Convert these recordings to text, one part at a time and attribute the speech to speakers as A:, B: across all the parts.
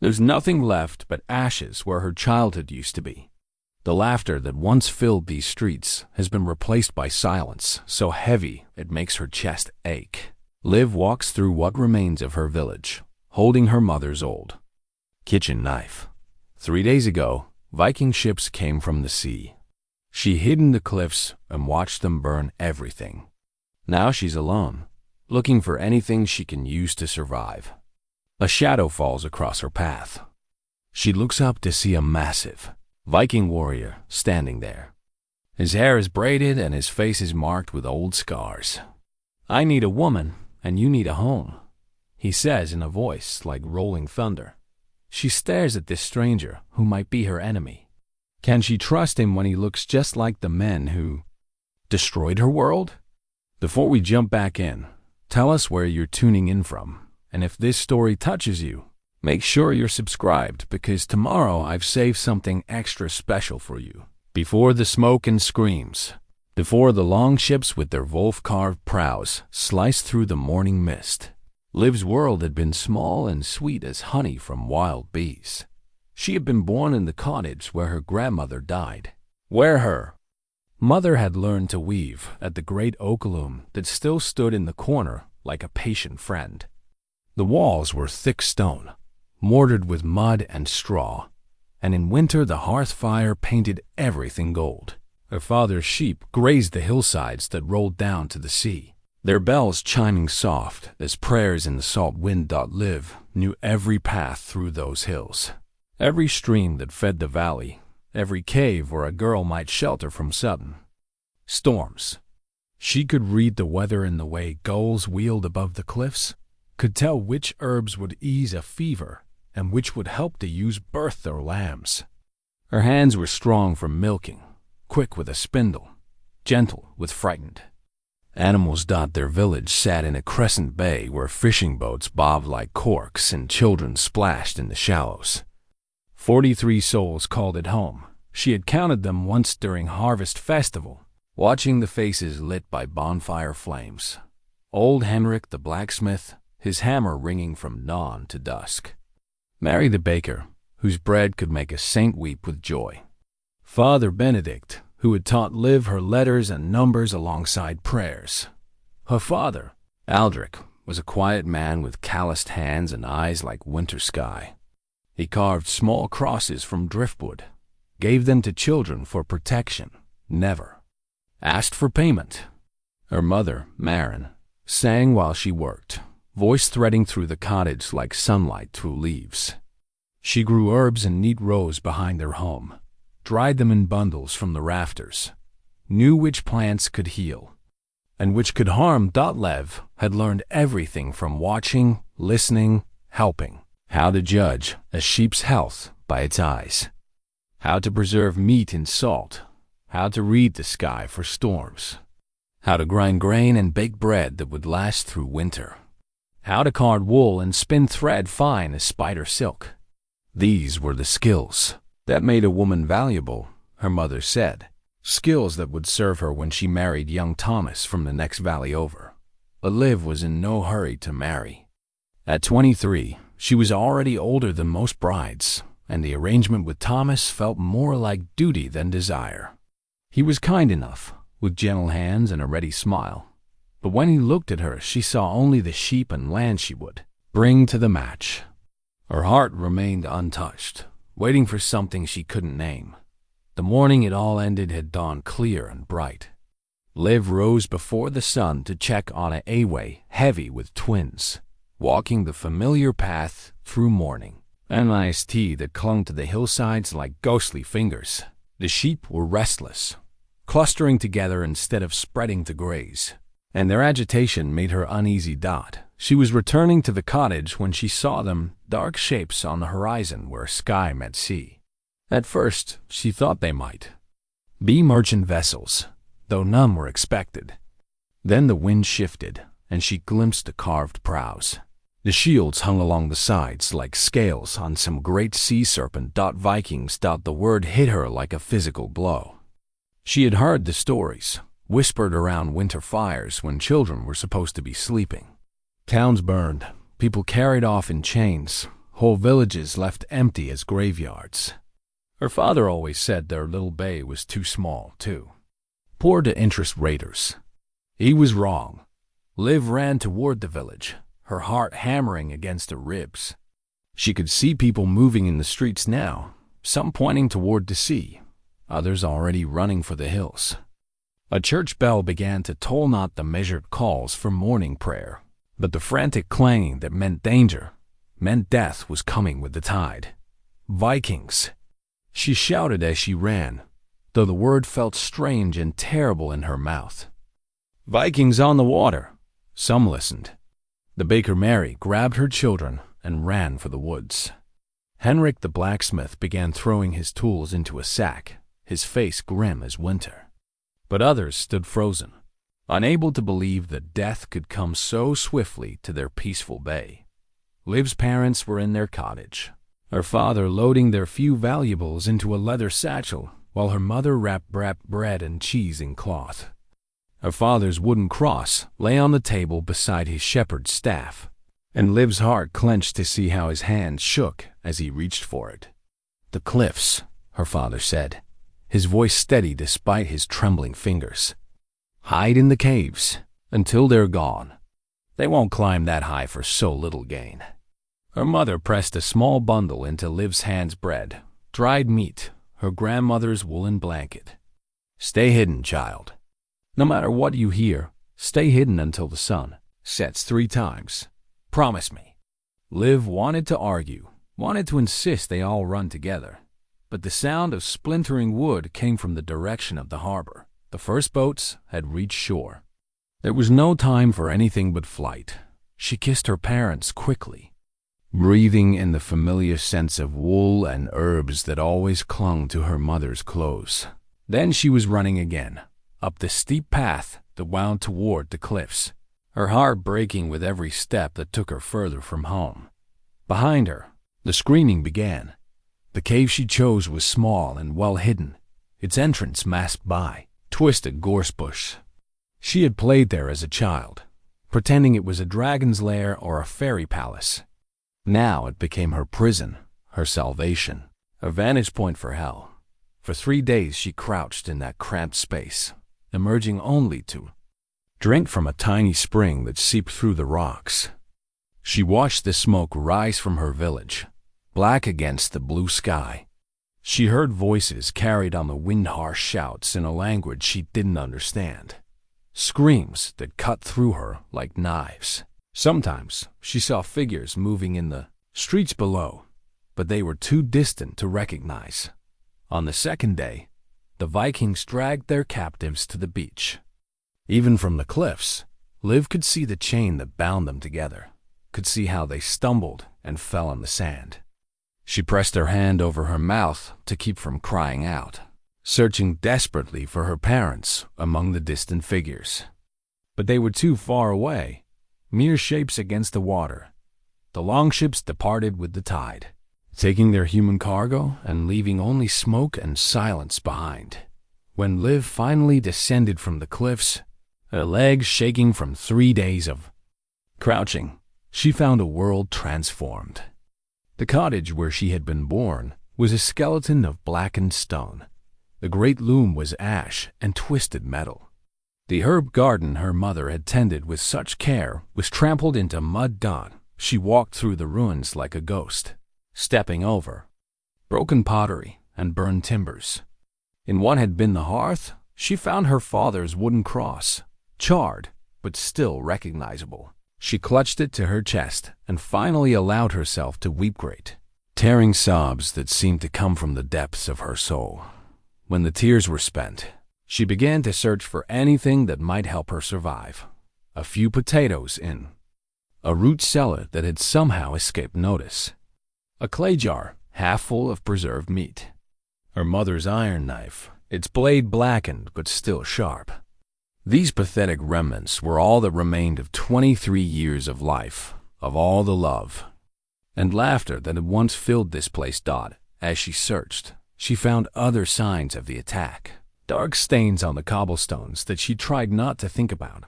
A: There's nothing left but ashes where her childhood used to be. The laughter that once filled these streets has been replaced by silence so heavy it makes her chest ache. Liv walks through what remains of her village, holding her mother's old kitchen knife. 3 days ago, Viking ships came from the sea. She hid in the cliffs and watched them burn everything. Now she's alone, looking for anything she can use to survive. A shadow falls across her path. She looks up to see a massive Viking warrior standing there. His hair is braided and his face is marked with old scars. "I need a woman, and you need a home," he says in a voice like rolling thunder. She stares at this stranger who might be her enemy. Can she trust him when he looks just like the men who destroyed her world? Before we jump back in, tell us where you're tuning in from, and if this story touches you, make sure you're subscribed because tomorrow I've saved something extra special for you. Before the smoke and screams, before the long ships with their wolf-carved prows slice through the morning mist, Liv's world had been small and sweet as honey from wild bees. She had been born in the cottage where her grandmother died, where her mother had learned to weave at the great oak loom that still stood in the corner like a patient friend. The walls were thick stone, mortared with mud and straw, and in winter the hearth fire painted everything gold. Her father's sheep grazed the hillsides that rolled down to the sea, their bells chiming soft as prayers in the salt wind. Liv knew every path through those hills, every stream that fed the valley, every cave where a girl might shelter from sudden storms. She could read the weather in the way gulls wheeled above the cliffs, could tell which herbs would ease a fever and which would help the ewes birth their lambs. Her hands were strong from milking, quick with a spindle, gentle with frightened animals. Their village sat in a crescent bay where fishing boats bobbed like corks and children splashed in the shallows. 43 souls called it home. She had counted them once during harvest festival, watching the faces lit by bonfire flames. Old Henrik the blacksmith, his hammer ringing from dawn to dusk. Mary the baker, whose bread could make a saint weep with joy. Father Benedict, who had taught Liv her letters and numbers alongside prayers. Her father, Aldrich, was a quiet man with calloused hands and eyes like winter sky. He carved small crosses from driftwood, gave them to children for protection, never asked for payment. Her mother, Maren, sang while she worked, voice threading through the cottage like sunlight through leaves. She grew herbs in neat rows behind their home, dried them in bundles from the rafters, knew which plants could heal and which could harm. Lev had learned everything from watching, listening, helping. How to judge a sheep's health by its eyes, how to preserve meat in salt, how to read the sky for storms, how to grind grain and bake bread that would last through winter, how to card wool and spin thread fine as spider silk. These were the skills that made a woman valuable, her mother said, skills that would serve her when she married young Thomas from the next valley over. But Liv was in no hurry to marry. At 23, she was already older than most brides, and the arrangement with Thomas felt more like duty than desire. He was kind enough, with gentle hands and a ready smile, but when he looked at her, she saw only the sheep and land she would bring to the match. Her heart remained untouched, waiting for something she couldn't name. The morning it all ended had dawned clear and bright. Liv rose before the sun to check on a Away heavy with twins, walking the familiar path through morning. An iced tea that clung to the hillsides like ghostly fingers. The sheep were restless, clustering together instead of spreading to graze, and their agitation made her uneasy. She was returning to the cottage when she saw them, dark shapes on the horizon where sky met sea. At first, she thought they might be merchant vessels, though none were expected. Then the wind shifted, and she glimpsed the carved prows. The shields hung along the sides like scales on some great sea serpent. Vikings. The word hit her like a physical blow. She had heard the stories, whispered around winter fires when children were supposed to be sleeping. Towns burned, people carried off in chains, whole villages left empty as graveyards. Her father always said their little bay was too small, too poor to interest raiders. He was wrong. Liv ran toward the village, her heart hammering against her ribs. She could see people moving in the streets now, some pointing toward the sea, others already running for the hills. A church bell began to toll not the measured calls for morning prayer, but the frantic clanging that meant danger, meant death was coming with the tide. Vikings! She shouted as she ran, though the word felt strange and terrible in her mouth. Vikings on the water! Some listened. The Baker Mary grabbed her children and ran for the woods. Henrik the blacksmith began throwing his tools into a sack, his face grim as winter. But others stood frozen, unable to believe that death could come so swiftly to their peaceful bay. Liv's parents were in their cottage, her father loading their few valuables into a leather satchel, while her mother wrapped bread and cheese in cloth. Her father's wooden cross lay on the table beside his shepherd's staff, and Liv's heart clenched to see how his hand shook as he reached for it. "The cliffs," her father said, his voice steady despite his trembling fingers. "Hide in the caves until they're gone. They won't climb that high for so little gain." Her mother pressed a small bundle into Liv's hands: bread, dried meat, her grandmother's woolen blanket. "Stay hidden, child. No matter what you hear, stay hidden until the sun sets 3 times. Promise me." Liv wanted to argue, wanted to insist they all run together, but the sound of splintering wood came from the direction of the harbor. The first boats had reached shore. There was no time for anything but flight. She kissed her parents quickly, breathing in the familiar scents of wool and herbs that always clung to her mother's clothes. Then she was running again, up the steep path that wound toward the cliffs, her heart breaking with every step that took her further from home. Behind her, the screaming began. The cave she chose was small and well hidden, its entrance masked by twisted gorse bush. She had played there as a child, pretending it was a dragon's lair or a fairy palace. Now it became her prison, her salvation, a vantage point for hell. For 3 days she crouched in that cramped space, emerging only to drink from a tiny spring that seeped through the rocks. She watched the smoke rise from her village, black against the blue sky. She heard voices carried on the wind-harsh shouts in a language she didn't understand, screams that cut through her like knives. Sometimes she saw figures moving in the streets below, but they were too distant to recognize. On the second day, the Vikings dragged their captives to the beach. Even from the cliffs, Liv could see the chain that bound them together, could see how they stumbled and fell on the sand. She pressed her hand over her mouth to keep from crying out, searching desperately for her parents among the distant figures. But they were too far away, mere shapes against the water. The longships departed with the tide, taking their human cargo and leaving only smoke and silence behind. When Liv finally descended from the cliffs, her legs shaking from 3 days of crouching, she found a world transformed. The cottage where she had been born was a skeleton of blackened stone. The great loom was ash and twisted metal. The herb garden her mother had tended with such care was trampled into mud dust. She walked through the ruins like a ghost, stepping over broken pottery and burned timbers. In what had been the hearth, she found her father's wooden cross, charred but still recognizable. She clutched it to her chest and finally allowed herself to weep great, tearing sobs that seemed to come from the depths of her soul. When the tears were spent, she began to search for anything that might help her survive. A few potatoes in a root cellar that had somehow escaped notice, a clay jar half full of preserved meat, her mother's iron knife, its blade blackened but still sharp. These pathetic remnants were all that remained of 23 years of life, of all the love and laughter that had once filled this place. As she searched, she found other signs of the attack, dark stains on the cobblestones that she tried not to think about,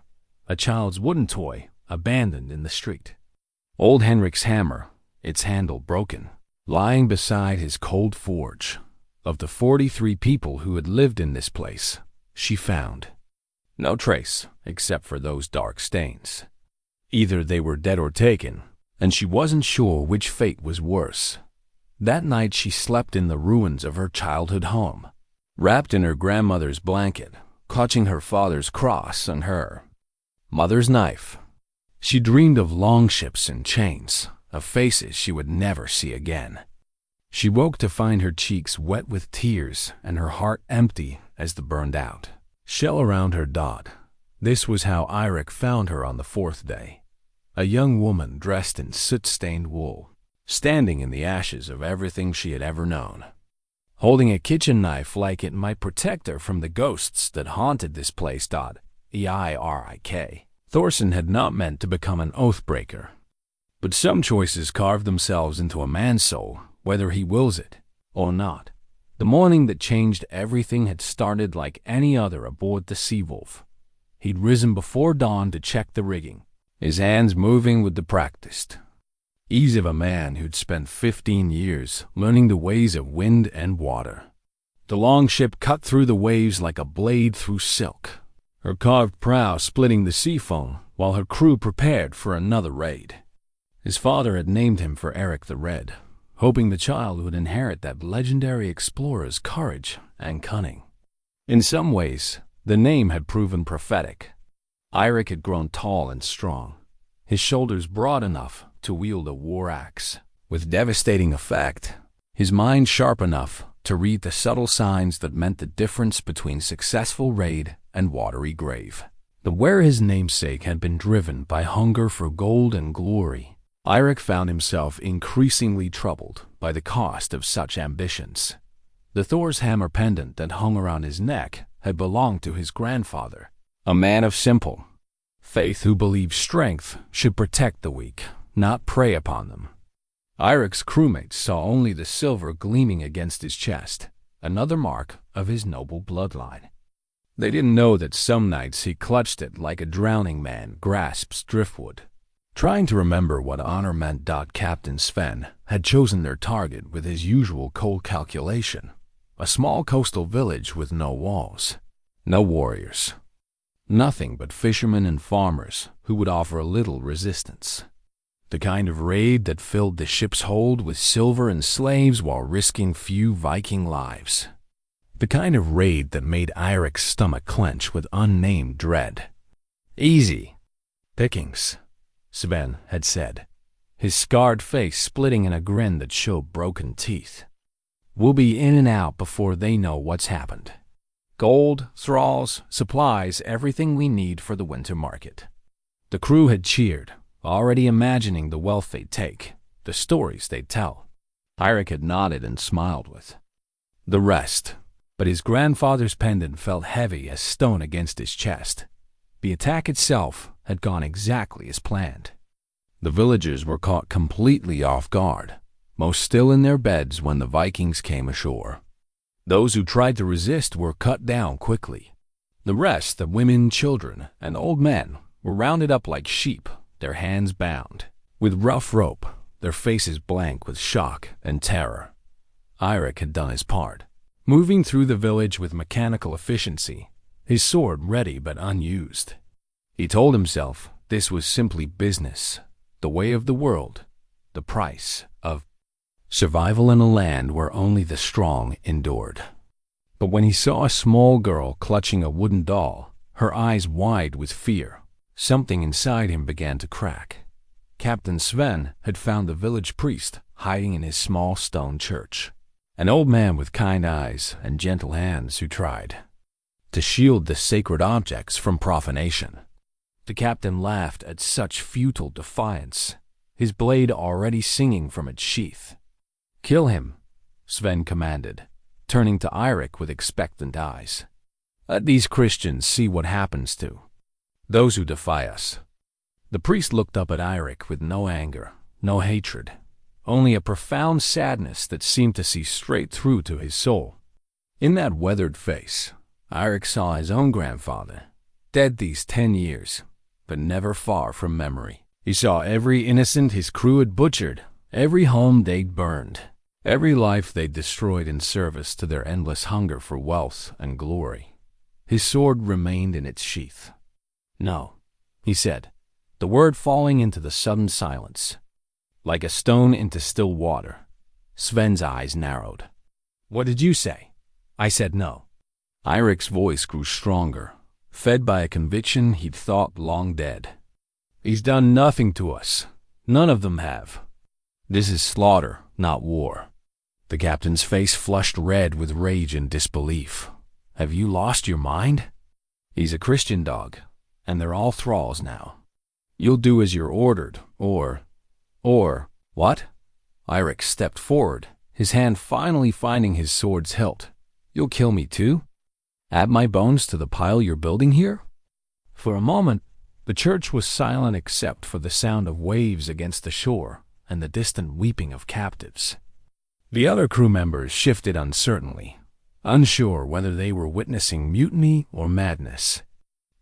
A: a child's wooden toy abandoned in the street, old Henrik's hammer, its handle broken, lying beside his cold forge. Of the 43 people who had lived in this place, she found no trace except for those dark stains. Either they were dead or taken, and she wasn't sure which fate was worse. That night she slept in the ruins of her childhood home, wrapped in her grandmother's blanket, clutching her father's cross and her mother's knife. She dreamed of longships and chains, of faces she would never see again. She woke to find her cheeks wet with tears and her heart empty as the burned-out shell around her died. This was how Eirik found her on the 4th day, a young woman dressed in soot-stained wool, standing in the ashes of everything she had ever known, holding a kitchen knife like it might protect her from the ghosts that haunted this place. Eirik. Thorson had not meant to become an oath-breaker, but some choices carve themselves into a man's soul, whether he wills it or not. The morning that changed everything had started like any other aboard the Seawolf. He'd risen before dawn to check the rigging, his hands moving with the practiced ease of a man who'd spent 15 years learning the ways of wind and water. The longship cut through the waves like a blade through silk, her carved prow splitting the sea foam while her crew prepared for another raid. His father had named him for Eric the Red, hoping the child would inherit that legendary explorer's courage and cunning. In some ways, the name had proven prophetic. Eirik had grown tall and strong, his shoulders broad enough to wield a war axe with devastating effect, his mind sharp enough to read the subtle signs that meant the difference between successful raid and watery grave. But where his namesake had been driven by hunger for gold and glory, Eirik found himself increasingly troubled by the cost of such ambitions. The Thor's hammer pendant that hung around his neck had belonged to his grandfather, a man of simple faith who believed strength should protect the weak, not prey upon them. Eirik's crewmates saw only the silver gleaming against his chest, another mark of his noble bloodline. They didn't know that some nights he clutched it like a drowning man grasps driftwood, trying to remember what honor meant. Captain Sven had chosen their target with his usual cold calculation, a small coastal village with no walls, no warriors, nothing but fishermen and farmers who would offer little resistance. The kind of raid that filled the ship's hold with silver and slaves while risking few Viking lives. The kind of raid that made Eirik's stomach clench with unnamed dread. Easy pickings, Sven had said, his scarred face splitting in a grin that showed broken teeth. We'll be in and out before they know what's happened. Gold, thralls, supplies, everything we need for the winter market. The crew had cheered, already imagining the wealth they'd take, the stories they'd tell. Eirik had nodded and smiled with the rest, but his grandfather's pendant felt heavy as stone against his chest. The attack itself had gone exactly as planned. The villagers were caught completely off guard, most still in their beds when the Vikings came ashore. Those who tried to resist were cut down quickly. The rest, the women, children, and old men, were rounded up like sheep, their hands bound with rough rope, their faces blank with shock and terror. Eirik had done his part, moving through the village with mechanical efficiency, his sword ready but unused. He told himself this was simply business, the way of the world, the price of survival in a land where only the strong endured. But when he saw a small girl clutching a wooden doll, her eyes wide with fear, something inside him began to crack. Captain Sven had found the village priest hiding in his small stone church, an old man with kind eyes and gentle hands who tried to shield the sacred objects from profanation. The captain laughed at such futile defiance, his blade already singing from its sheath. "Kill him," Sven commanded, turning to Eirik with expectant eyes. "Let these Christians see what happens to those who defy us." The priest looked up at Eirik with no anger, no hatred, only a profound sadness that seemed to see straight through to his soul. In that weathered face, Eirik saw his own grandfather, dead these 10 years, but never far from memory. He saw every innocent his crew had butchered, Every home they'd burned, every life they'd destroyed in service to their endless hunger for wealth and glory. His sword remained in its sheath. "No," he said, the word falling into the sudden silence. Like a stone into still water, Sven's eyes narrowed. "What did you say?" "I said no." Eirik's voice grew stronger, fed by a conviction he'd thought long dead. "He's done nothing to us. None of them have. This is slaughter, not war." The captain's face flushed red with rage and disbelief. "Have you lost your mind? He's a Christian dog, and they're all thralls now. You'll do as you're ordered, or... What?" Eirik stepped forward, his hand finally finding his sword's hilt. "You'll kill me too? Add my bones to the pile you're building here?" For a moment, the church was silent except for the sound of waves against the shore and the distant weeping of captives. The other crew members shifted uncertainly, unsure whether they were witnessing mutiny or madness.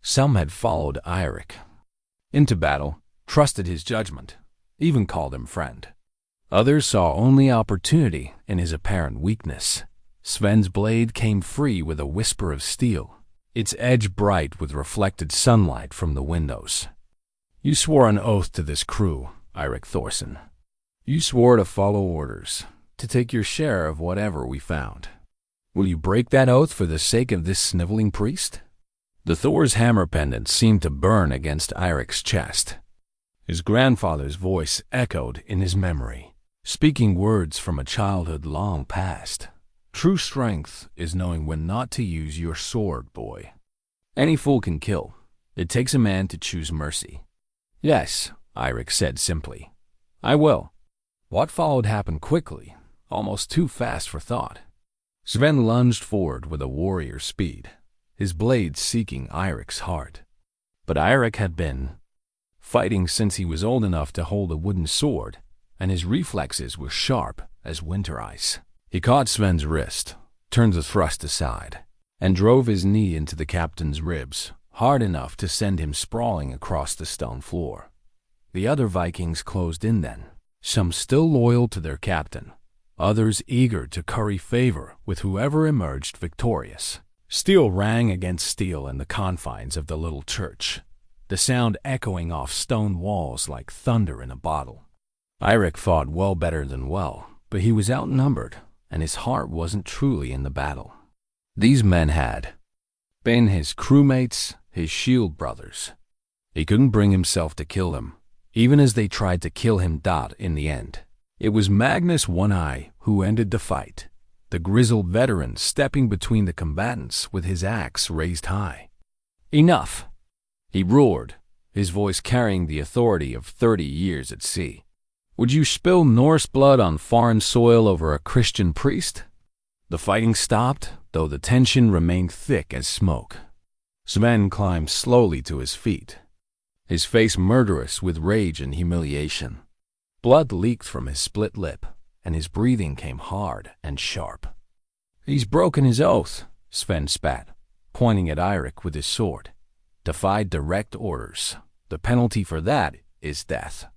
A: Some had followed Eirik into battle, trusted his judgment, even called him friend. Others saw only opportunity in his apparent weakness. Sven's blade came free with a whisper of steel, its edge bright with reflected sunlight from the windows. "You swore an oath to this crew, Eirik Thorson. You swore to follow orders, to take your share of whatever we found. Will you break that oath for the sake of this sniveling priest?" The Thor's hammer pendant seemed to burn against Eirik's chest. His grandfather's voice echoed in his memory, speaking words from a childhood long past. "True strength is knowing when not to use your sword, boy. Any fool can kill. It takes a man to choose mercy." "Yes," Eirik said simply. "I will." What followed happened quickly, almost too fast for thought. Sven lunged forward with a warrior's speed, his blade seeking Eirik's heart. But Eirik had been fighting since he was old enough to hold a wooden sword, and his reflexes were sharp as winter ice. He caught Sven's wrist, turned the thrust aside, and drove his knee into the captain's ribs, hard enough to send him sprawling across the stone floor. The other Vikings closed in then, some still loyal to their captain, others eager to curry favor with whoever emerged victorious. Steel rang against steel in the confines of the little church, the sound echoing off stone walls like thunder in a bottle. Eirik fought well better than well, but he was outnumbered, and his heart wasn't truly in the battle. These men had been his crewmates, his shield brothers. He couldn't bring himself to kill them, even as they tried to kill him in the end. It was Magnus One-Eye who ended the fight, the grizzled veteran stepping between the combatants with his axe raised high. "Enough!" he roared, his voice carrying the authority of 30 years at sea. "Would you spill Norse blood on foreign soil over a Christian priest?" The fighting stopped, though the tension remained thick as smoke. Sven climbed slowly to his feet, his face murderous with rage and humiliation. Blood leaked from his split lip, and his breathing came hard and sharp. "He's broken his oath," Sven spat, pointing at Eirik with his sword. "Defied direct orders. The penalty for that is death."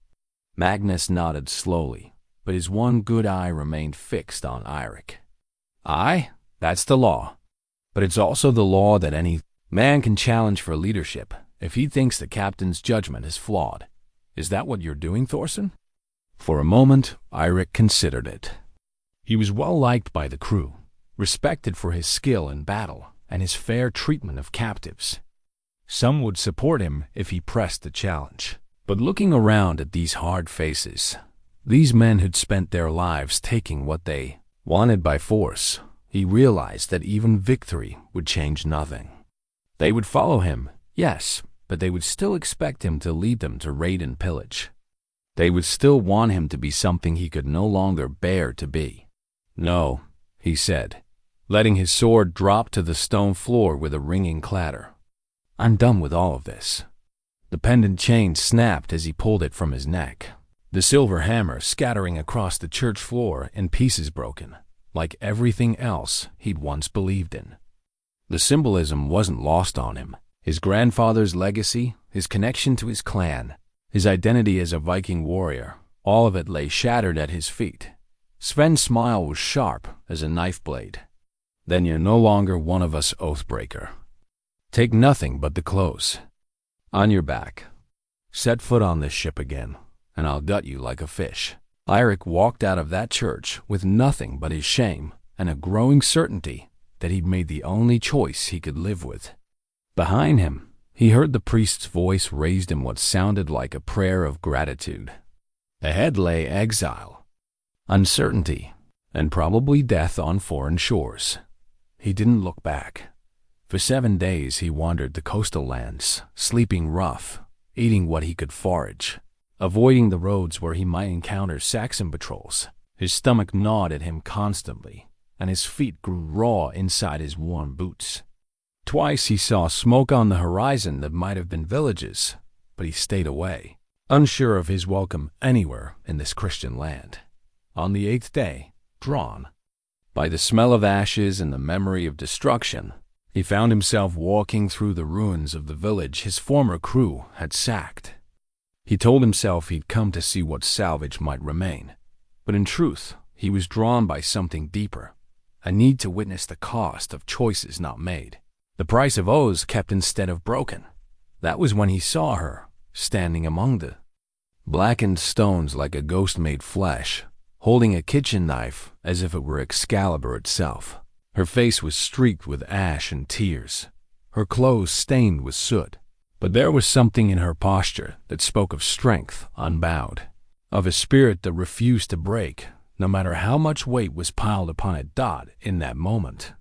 A: Magnus nodded slowly, but his one good eye remained fixed on Eirik. "Aye, that's the law. But it's also the law that any man can challenge for leadership if he thinks the captain's judgment is flawed. Is that what you're doing, Thorson?" For a moment, Eirik considered it. He was well liked by the crew, respected for his skill in battle and his fair treatment of captives. Some would support him if he pressed the challenge. But looking around at these hard faces, these men who'd spent their lives taking what they wanted by force, he realized that even victory would change nothing. They would follow him, yes, but they would still expect him to lead them to raid and pillage. They would still want him to be something he could no longer bear to be. "No," he said, letting his sword drop to the stone floor with a ringing clatter. "I'm done with all of this." The pendant chain snapped as he pulled it from his neck, the silver hammer scattering across the church floor in pieces broken, like everything else he'd once believed in. The symbolism wasn't lost on him. His grandfather's legacy, his connection to his clan, his identity as a Viking warrior, All of it lay shattered at his feet. Sven's smile was sharp as a knife blade. Then you're no longer one of us, Oathbreaker. Take nothing but the clothes. On your back. Set foot on this ship again, and I'll gut you like a fish. Eirik walked out of that church with nothing but his shame and a growing certainty that he'd made the only choice he could live with. Behind him, he heard the priest's voice raised in what sounded like a prayer of gratitude. Ahead lay exile, uncertainty, and probably death on foreign shores. He didn't look back. For 7 days he wandered the coastal lands, sleeping rough, eating what he could forage, avoiding the roads where he might encounter Saxon patrols. His stomach gnawed at him constantly, and his feet grew raw inside his worn boots. Twice he saw smoke on the horizon that might have been villages, but he stayed away, unsure of his welcome anywhere in this Christian land. On the 8th day, drawn by the smell of ashes and the memory of destruction, he found himself walking through the ruins of the village his former crew had sacked. He told himself he'd come to see what salvage might remain, but in truth, he was drawn by something deeper, a need to witness the cost of choices not made, the price of oaths kept instead of broken. That was when he saw her, standing among the blackened stones like a ghost made flesh, holding a kitchen knife as if it were Excalibur itself. Her face was streaked with ash and tears, her clothes stained with soot, but there was something in her posture that spoke of strength unbowed, of a spirit that refused to break, no matter how much weight was piled upon it. In that moment,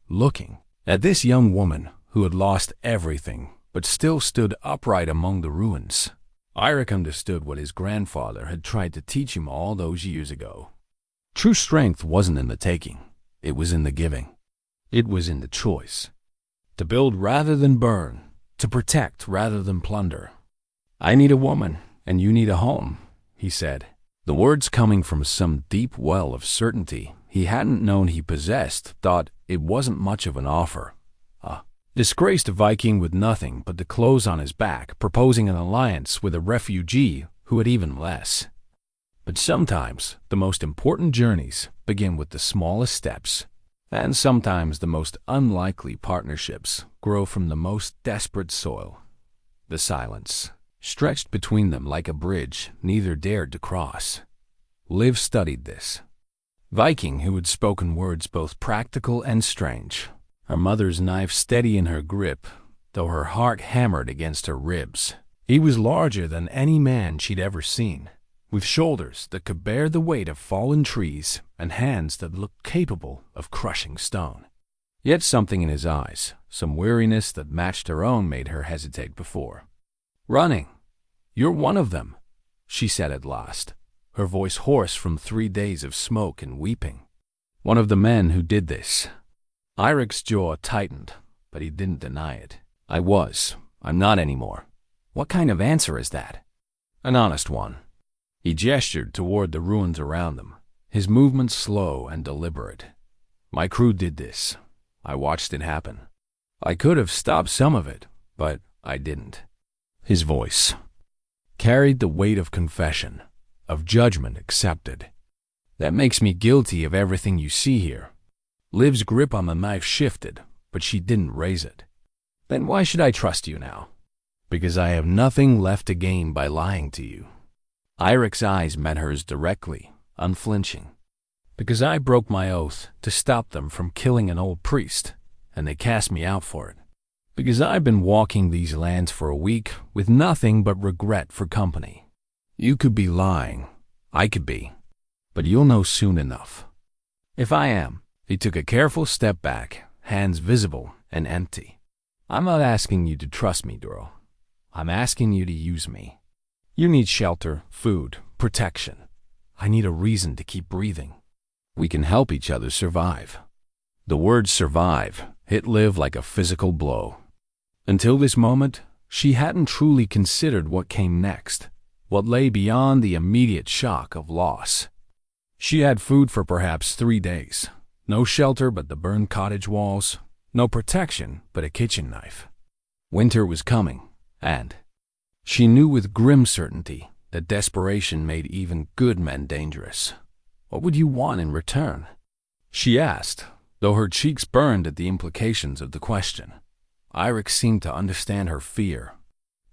A: looking at this young woman who had lost everything but still stood upright among the ruins, Eirik understood what his grandfather had tried to teach him all those years ago. True strength wasn't in the taking, it was in the giving. It was in the choice. To build rather than burn, to protect rather than plunder. I need a woman, and you need a home, he said, the words coming from some deep well of certainty he hadn't known he possessed. Thought it wasn't much of an offer. A disgraced Viking with nothing but the clothes on his back proposing an alliance with a refugee who had even less. But sometimes the most important journeys begin with the smallest steps, and sometimes the most unlikely partnerships grow from the most desperate soil. The silence stretched between them like a bridge neither dared to cross. Liv studied this Viking who had spoken words both practical and strange, her mother's knife steady in her grip, though her heart hammered against her ribs. He was larger than any man she'd ever seen, with shoulders that could bear the weight of fallen trees and hands that looked capable of crushing stone. Yet something in his eyes, some weariness that matched her own, made her hesitate before. "Running. You're one of them," she said at last, her voice hoarse from 3 days of smoke and weeping. "One of the men who did this." Eirik's jaw tightened, but he didn't deny it. I'm not anymore. What kind of answer is that? An honest one. He gestured toward the ruins around them, his movements slow and deliberate. My crew did this. I watched it happen. I could have stopped some of it, but I didn't. His voice carried the weight of confession, of judgment accepted. That makes me guilty of everything you see here. Liv's grip on the knife shifted, but she didn't raise it. Then why should I trust you now? Because I have nothing left to gain by lying to you. Eirik's eyes met hers directly, unflinching. Because I broke my oath to stop them from killing an old priest, and they cast me out for it. Because I've been walking these lands for a week with nothing but regret for company. You could be lying. I could be. But you'll know soon enough. If I am. He took a careful step back, hands visible and empty. I'm not asking you to trust me, girl. I'm asking you to use me. You need shelter, food, protection. I need a reason to keep breathing. We can help each other survive. The word survive hit Liv like a physical blow. Until this moment, she hadn't truly considered what came next, what lay beyond the immediate shock of loss. She had food for perhaps 3 days. No shelter but the burned cottage walls, no protection but a kitchen knife. Winter was coming, and she knew with grim certainty that desperation made even good men dangerous. "What would you want in return?" she asked, though her cheeks burned at the implications of the question. Eirik seemed to understand her fear.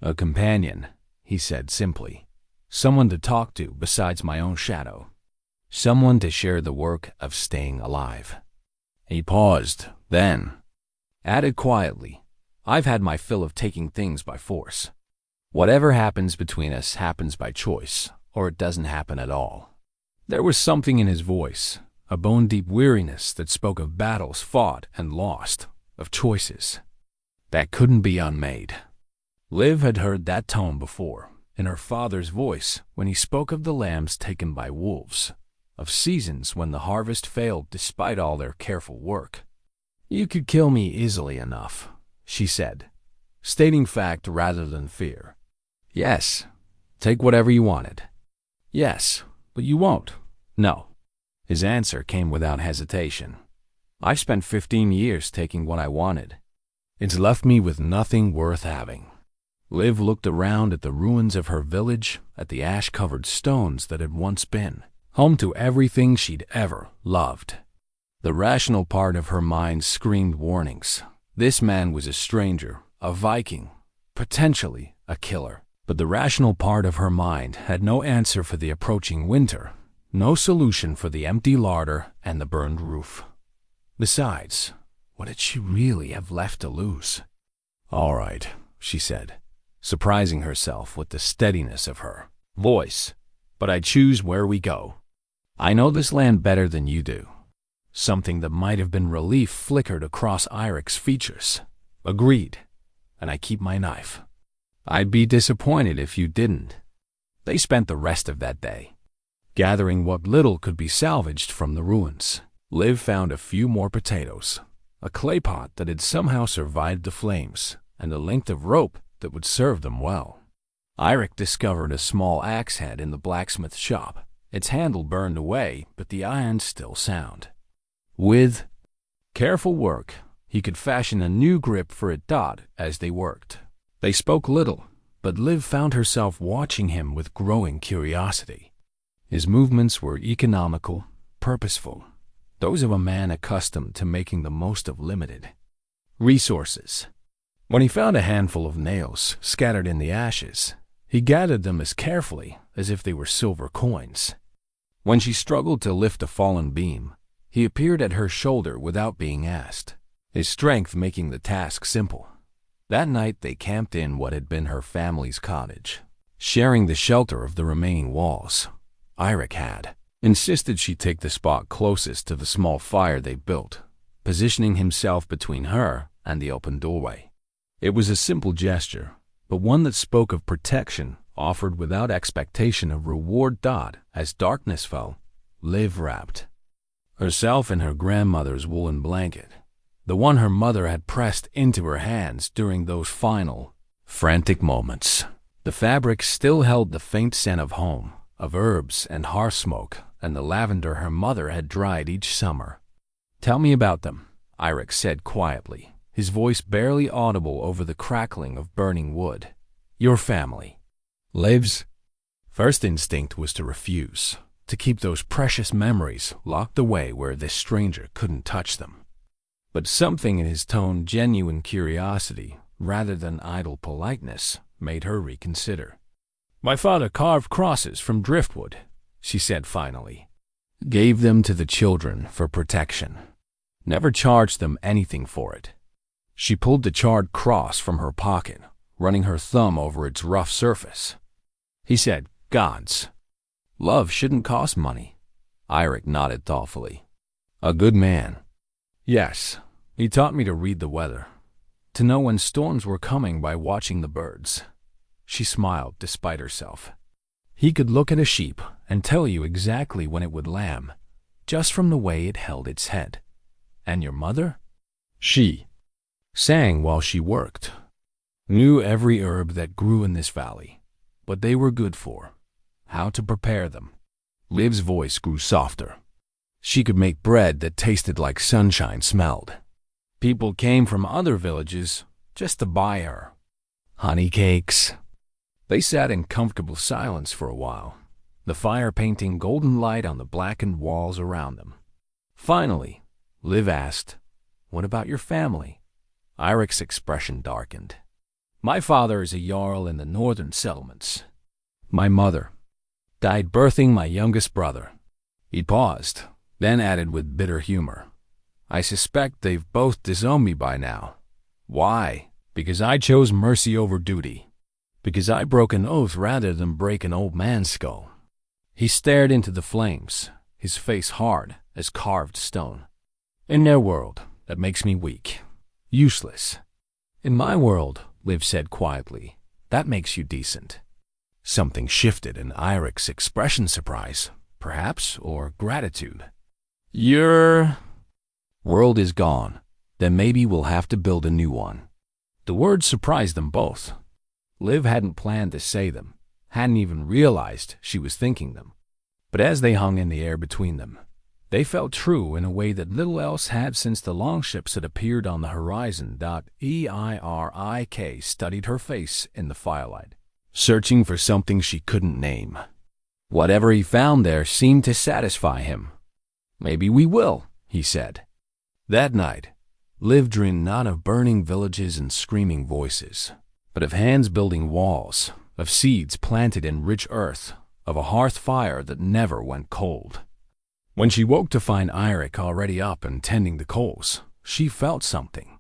A: "A companion," he said simply. "Someone to talk to besides my own shadow. Someone to share the work of staying alive." He paused, then added quietly, "I've had my fill of taking things by force. Whatever happens between us happens by choice, or it doesn't happen at all." There was something in his voice, a bone-deep weariness that spoke of battles fought and lost, of choices that couldn't be unmade. Liv had heard that tone before, in her father's voice when he spoke of the lambs taken by wolves, of seasons when the harvest failed despite all their careful work. "You could kill me easily enough," she said, stating fact rather than fear. "Yes, take whatever you wanted." "Yes, but you won't." "No." His answer came without hesitation. "I've spent 15 years taking what I wanted. It's left me with nothing worth having." Liv looked around at the ruins of her village, at the ash-covered stones that had once been home to everything she'd ever loved. The rational part of her mind screamed warnings. This man was a stranger, a Viking, potentially a killer. But the rational part of her mind had no answer for the approaching winter, no solution for the empty larder and the burned roof. Besides, what did she really have left to lose? "All right," she said, surprising herself with the steadiness of her voice, "but I choose where we go. I know this land better than you do." Something that might have been relief flickered across Eirik's features. "Agreed, and I keep my knife. I'd be disappointed if you didn't." They spent the rest of that day gathering what little could be salvaged from the ruins. Liv found a few more potatoes, a clay pot that had somehow survived the flames, and a length of rope that would serve them well. Eirik discovered a small axe head in the blacksmith shop. Its handle burned away, but the iron still sound. With careful work, he could fashion a new grip for it. As they worked, they spoke little, but Liv found herself watching him with growing curiosity. His movements were economical, purposeful, those of a man accustomed to making the most of limited resources. When he found a handful of nails scattered in the ashes, he gathered them as carefully as if they were silver coins. When she struggled to lift a fallen beam, he appeared at her shoulder without being asked, his strength making the task simple. That night they camped in what had been her family's cottage, sharing the shelter of the remaining walls. Eirik had insisted she take the spot closest to the small fire they built, positioning himself between her and the open doorway. It was a simple gesture, but one that spoke of protection offered without expectation of reward. As darkness fell, Liv wrapped herself in her grandmother's woolen blanket, the one her mother had pressed into her hands during those final, frantic moments. The fabric still held the faint scent of home, of herbs and hearth smoke, and the lavender her mother had dried each summer. "Tell me about them," Eirik said quietly, his voice barely audible over the crackling of burning wood. "Your family." Liv's first instinct was to refuse, to keep those precious memories locked away where this stranger couldn't touch them. But something in his tone, genuine curiosity rather than idle politeness, made her reconsider. "My father carved crosses from driftwood," she said finally. "Gave them to the children for protection. Never charged them anything for it." She pulled the charred cross from her pocket, running her thumb over its rough surface. He said, "Gods. Love shouldn't cost money." Eirik nodded thoughtfully. "A good man." "Yes, he taught me to read the weather, to know when storms were coming by watching the birds." She smiled despite herself. "He could look at a sheep and tell you exactly when it would lamb, just from the way it held its head." "And your mother?" "She sang while she worked. Knew every herb that grew in this valley, what they were good for, how to prepare them." Liv's voice grew softer. "She could make bread that tasted like sunshine smelled. People came from other villages just to buy her. Honey cakes, They sat in comfortable silence for a while, the fire painting golden light on the blackened walls around them. Finally, Liv asked, "What about your family?" Eirik's expression darkened. "My father is a jarl in the northern settlements. My mother died birthing my youngest brother." He paused, then added with bitter humor, "I suspect they've both disowned me by now. Why? Because I chose mercy over duty. Because I broke an oath rather than break an old man's skull." He stared into the flames, his face hard as carved stone. "In their world, that makes me weak. Useless. In my world," Liv said quietly, "that makes you decent." Something shifted in Eirik's expression, surprise, perhaps, or gratitude. "Your world is gone. Then maybe we'll have to build a new one." The words surprised them both. Liv hadn't planned to say them, hadn't even realized she was thinking them. But as they hung in the air between them, they felt true in a way that little else had since the longships had appeared on the horizon. Eirik studied her face in the firelight, searching for something she couldn't name. Whatever he found there seemed to satisfy him. "Maybe we will," he said. That night, Liv dreamed not of burning villages and screaming voices, but of hands building walls, of seeds planted in rich earth, of a hearth fire that never went cold. When she woke to find Eirik already up and tending the coals, she felt something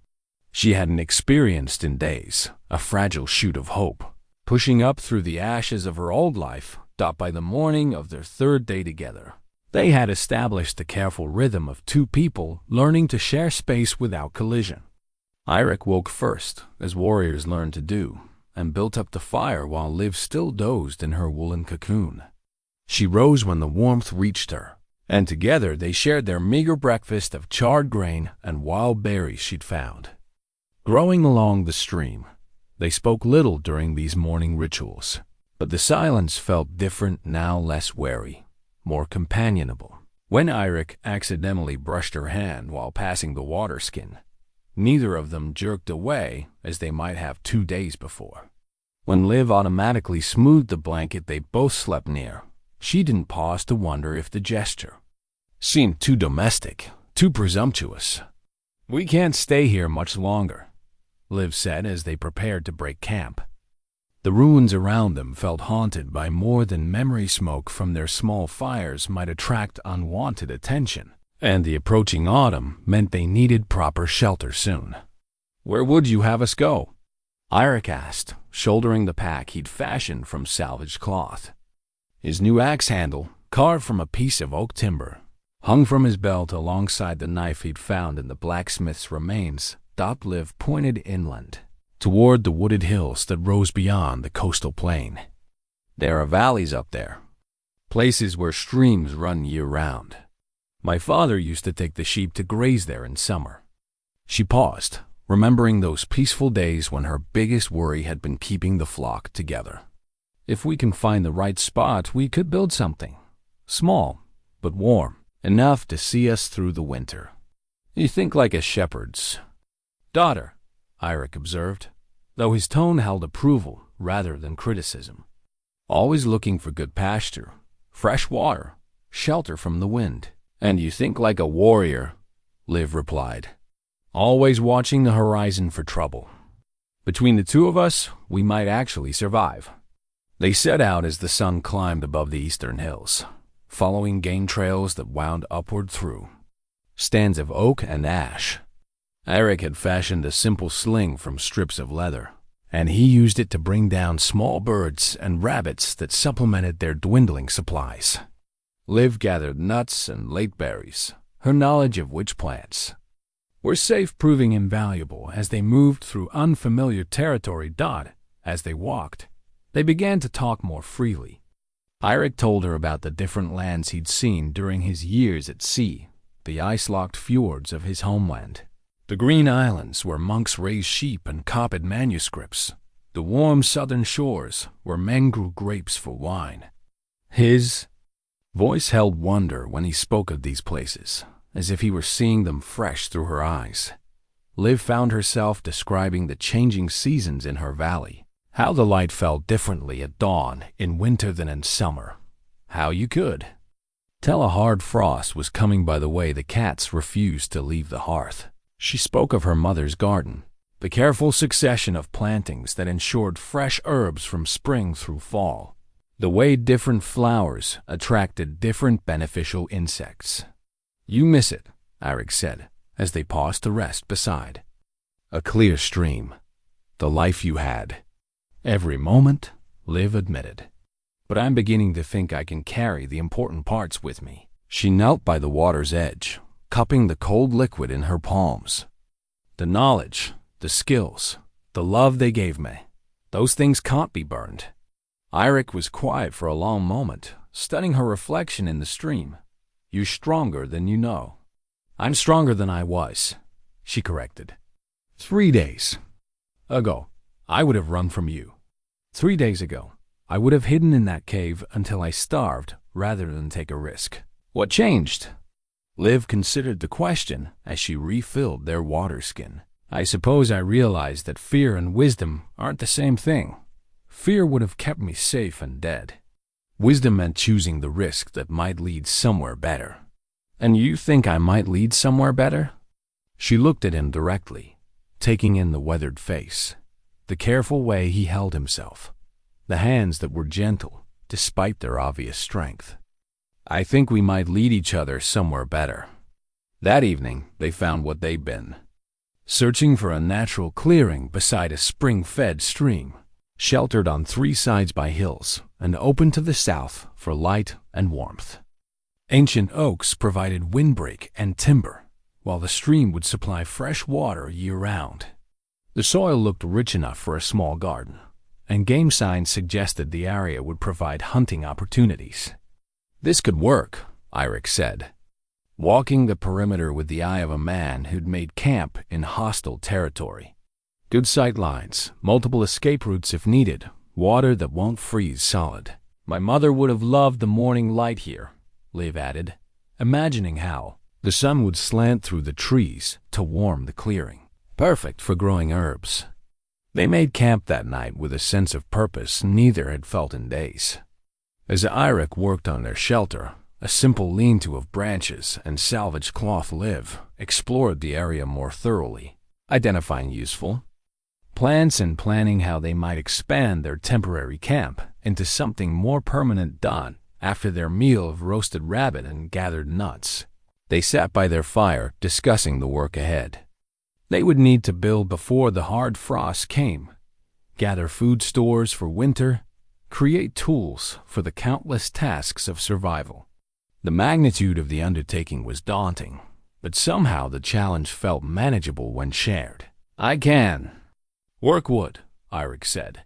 A: she hadn't experienced in days, a fragile shoot of hope, pushing up through the ashes of her old life. By the morning of their third day together, they had established the careful rhythm of two people learning to share space without collision. Eirik woke first, as warriors learned to do, and built up the fire while Liv still dozed in her woolen cocoon. She rose when the warmth reached her, and together they shared their meager breakfast of charred grain and wild berries she'd found. Growing along the stream, they spoke little during these morning rituals, but the silence felt different now, less wary, more companionable. When Eirik accidentally brushed her hand while passing the water skin, neither of them jerked away as they might have 2 days before. When Liv automatically smoothed the blanket they both slept near, she didn't pause to wonder if the gesture seemed too domestic, too presumptuous. "We can't stay here much longer," Liv said as they prepared to break camp. The ruins around them felt haunted by more than memory. Smoke from their small fires might attract unwanted attention, and the approaching autumn meant they needed proper shelter soon. "Where would you have us go?" Eirik asked, shouldering the pack he'd fashioned from salvaged cloth. His new axe handle, carved from a piece of oak timber, hung from his belt alongside the knife he'd found in the blacksmith's remains. Liv pointed inland, toward the wooded hills that rose beyond the coastal plain. "There are valleys up there, places where streams run year-round. My father used to take the sheep to graze there in summer." She paused, remembering those peaceful days when her biggest worry had been keeping the flock together. "If we can find the right spot, we could build something. Small, but warm, enough to see us through the winter. You think like a shepherd's daughter," Eirik observed, though his tone held approval rather than criticism. "Always looking for good pasture, fresh water, shelter from the wind." "And you think like a warrior," Liv replied, "always watching the horizon for trouble. Between the two of us, we might actually survive." They set out as the sun climbed above the eastern hills, following game trails that wound upward through stands of oak and ash. Eirik had fashioned a simple sling from strips of leather, and he used it to bring down small birds and rabbits that supplemented their dwindling supplies. Liv gathered nuts and late berries, her knowledge of which plants were safe proving invaluable as they moved through unfamiliar territory. As they walked, they began to talk more freely. Eirik told her about the different lands he'd seen during his years at sea, the ice-locked fjords of his homeland, the green islands where monks raised sheep and copied manuscripts, the warm southern shores where men grew grapes for wine. His voice held wonder when he spoke of these places, as if he were seeing them fresh through her eyes. Liv found herself describing the changing seasons in her valley, How the light fell differently at dawn in winter than in summer. How you could tell a hard frost was coming by the way the cats refused to leave the hearth. She spoke of her mother's garden, the careful succession of plantings that ensured fresh herbs from spring through fall, the way different flowers attracted different beneficial insects. You miss it, Eric said, as they paused to rest beside a clear stream. The life you had. Every moment, Liv admitted. But I'm beginning to think I can carry the important parts with me. She knelt by the water's edge, cupping the cold liquid in her palms. The knowledge, the skills, the love they gave me, those things can't be burned. Eirik was quiet for a long moment, studying her reflection in the stream. You're stronger than you know. I'm stronger than I was, she corrected. 3 days ago, I would have run from you. 3 days ago, I would have hidden in that cave until I starved rather than take a risk. What changed? Liv considered the question as she refilled their water skin. I suppose I realized that fear and wisdom aren't the same thing. Fear would have kept me safe and dead. Wisdom meant choosing the risk that might lead somewhere better. And you think I might lead somewhere better? She looked at him directly, taking in the weathered face, the careful way he held himself, the hands that were gentle despite their obvious strength. I think we might lead each other somewhere better. That evening, they found what they'd been searching for, a natural clearing beside a spring-fed stream, sheltered on 3 sides by hills and open to the south for light and warmth. Ancient oaks provided windbreak and timber, while the stream would supply fresh water year-round. The soil looked rich enough for a small garden, and game signs suggested the area would provide hunting opportunities. This could work, Eirik said, walking the perimeter with the eye of a man who'd made camp in hostile territory. Good sight lines, multiple escape routes if needed, water that won't freeze solid. My mother would have loved the morning light here, Liv added, imagining how the sun would slant through the trees to warm the clearing. Perfect for growing herbs. They made camp that night with a sense of purpose neither had felt in days. As Eirik worked on their shelter, a simple lean-to of branches and salvaged cloth, Liv explored the area more thoroughly, identifying useful plants and planning how they might expand their temporary camp into something more permanent. Done after their meal of roasted rabbit and gathered nuts, they sat by their fire discussing the work ahead. They would need to build before the hard frost came, gather food stores for winter, create tools for the countless tasks of survival. The magnitude of the undertaking was daunting, but somehow the challenge felt manageable when shared. I can work wood, Eirik said,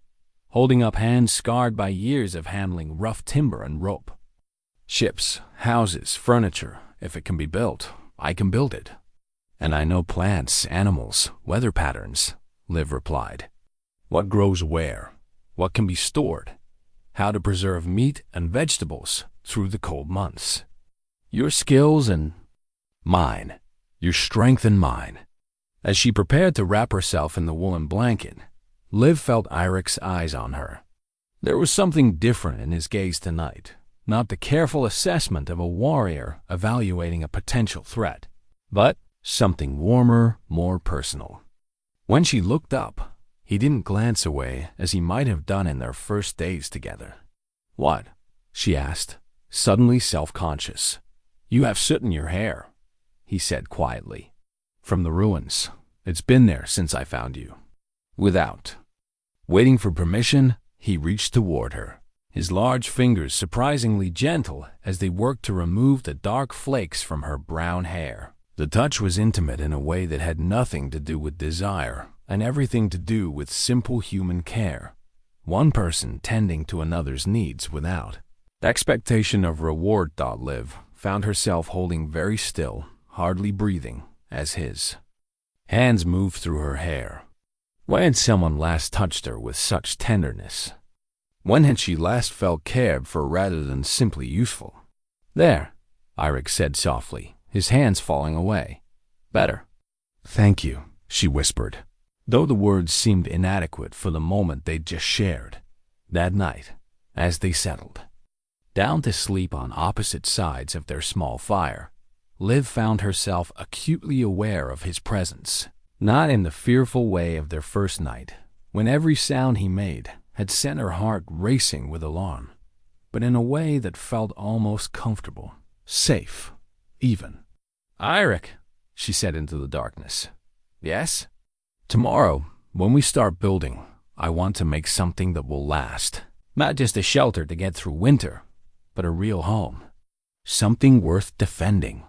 A: holding up hands scarred by years of handling rough timber and rope. Ships, houses, furniture, if it can be built, I can build it. And I know plants, animals, weather patterns, Liv replied. What grows where, what can be stored, how to preserve meat and vegetables through the cold months. Your skills and mine, your strength and mine. As she prepared to wrap herself in the woolen blanket, Liv felt Eirik's eyes on her. There was something different in his gaze tonight, not the careful assessment of a warrior evaluating a potential threat, but something warmer, more personal. When she looked up, he didn't glance away as he might have done in their first days together. What? She asked, suddenly self-conscious. You have soot in your hair, he said quietly. From the ruins. It's been there since I found you. Without waiting for permission, he reached toward her, his large fingers surprisingly gentle as they worked to remove the dark flakes from her brown hair. The touch was intimate in a way that had nothing to do with desire and everything to do with simple human care. One person tending to another's needs without expectation of reward. Liv found herself holding very still, hardly breathing, as his hands moved through her hair. When had someone last touched her with such tenderness? When had she last felt cared for rather than simply useful? There, Eirik said softly, his hands falling away. Better. Thank you, she whispered, though the words seemed inadequate for the moment they'd just shared. That night, as they settled down to sleep on opposite sides of their small fire, Liv found herself acutely aware of his presence, not in the fearful way of their first night, when every sound he made had sent her heart racing with alarm, but in a way that felt almost comfortable, safe, even. "Eirik," she said into the darkness. "Yes?" "Tomorrow, when we start building, I want to make something that will last. Not just a shelter to get through winter, but a real home. Something worth defending."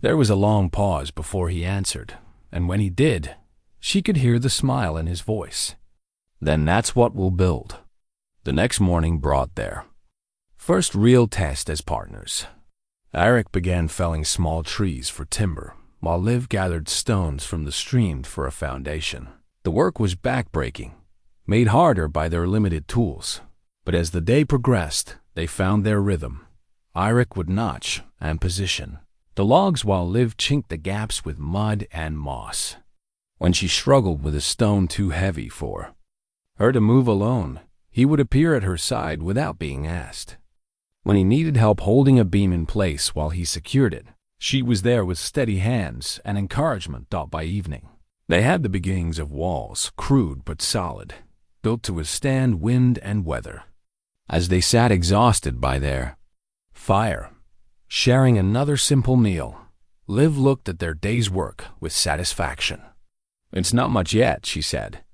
A: There was a long pause before he answered, and when he did, she could hear the smile in his voice. "Then that's what we'll build." The next morning brought their first real test as partners. Eirik began felling small trees for timber, while Liv gathered stones from the stream for a foundation. The work was backbreaking, made harder by their limited tools, but as the day progressed, they found their rhythm. Eirik would notch and position the logs while Liv chinked the gaps with mud and moss. When she struggled with a stone too heavy for her to move alone, he would appear at her side without being asked. When he needed help holding a beam in place while he secured it, she was there with steady hands and encouragement taught by evening. They had the beginnings of walls, crude but solid, built to withstand wind and weather. As they sat exhausted by their fire, sharing another simple meal, Liv looked at their day's work with satisfaction. "It's not much yet," she said.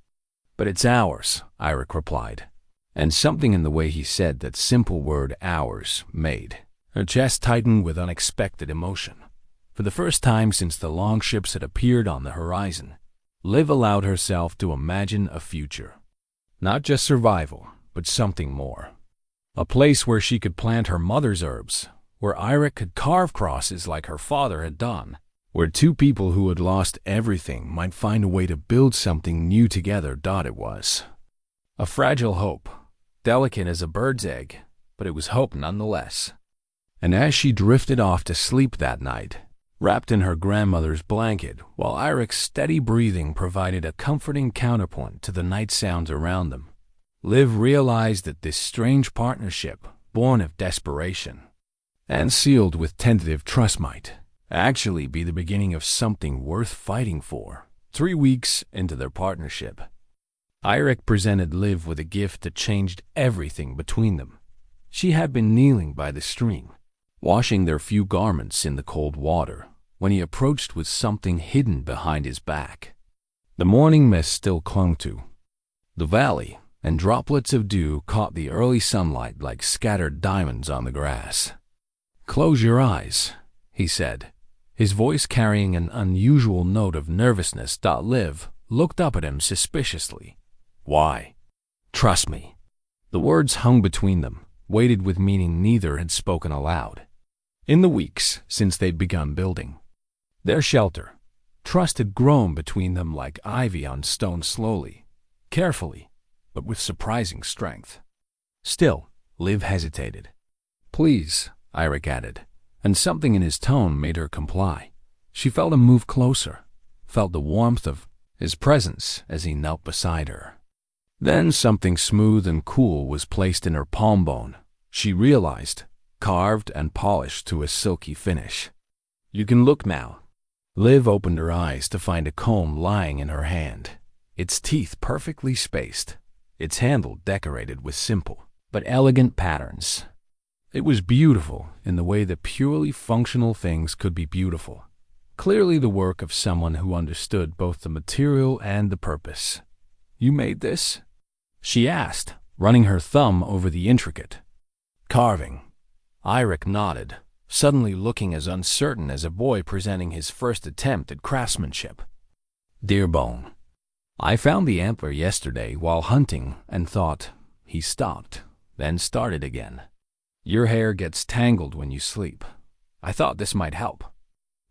A: "But it's ours," Eirik replied. And something in the way he said that simple word ours made her chest tighten with unexpected emotion. For the first time since the longships had appeared on the horizon, Liv allowed herself to imagine a future. Not just survival, but something more. A place where she could plant her mother's herbs, where Eirik could carve crosses like her father had done, where two people who had lost everything might find a way to build something new together. It was a fragile hope, delicate as a bird's egg, but it was hope nonetheless. And as she drifted off to sleep that night, wrapped in her grandmother's blanket, while Eirik's steady breathing provided a comforting counterpoint to the night sounds around them, Liv realized that this strange partnership, born of desperation and sealed with tentative trust, might actually be the beginning of something worth fighting for. 3 weeks into their partnership, Eirik presented Liv with a gift that changed everything between them. She had been kneeling by the stream, washing their few garments in the cold water, when he approached with something hidden behind his back. The morning mist still clung to the valley, and droplets of dew caught the early sunlight like scattered diamonds on the grass. "Close your eyes," he said, his voice carrying an unusual note of nervousness. Liv looked up at him suspiciously. "Why?" "Trust me." The words hung between them, weighted with meaning neither had spoken aloud. In the weeks since they'd begun building their shelter, trust had grown between them like ivy on stone, slowly, carefully, but with surprising strength. Still, Liv hesitated. "Please," Eirik added, and something in his tone made her comply. She felt him move closer, felt the warmth of his presence as he knelt beside her. Then something smooth and cool was placed in her palm bone, she realized, carved and polished to a silky finish. "You can look now." Liv opened her eyes to find a comb lying in her hand, its teeth perfectly spaced, its handle decorated with simple but elegant patterns. It was beautiful in the way that purely functional things could be beautiful, clearly the work of someone who understood both the material and the purpose. "You made this?" she asked, running her thumb over the intricate carving. Eirik nodded, suddenly looking as uncertain as a boy presenting his first attempt at craftsmanship. "Dear Bone, I found the antler yesterday while hunting and thought." He stopped, then started again. "Your hair gets tangled when you sleep. I thought this might help."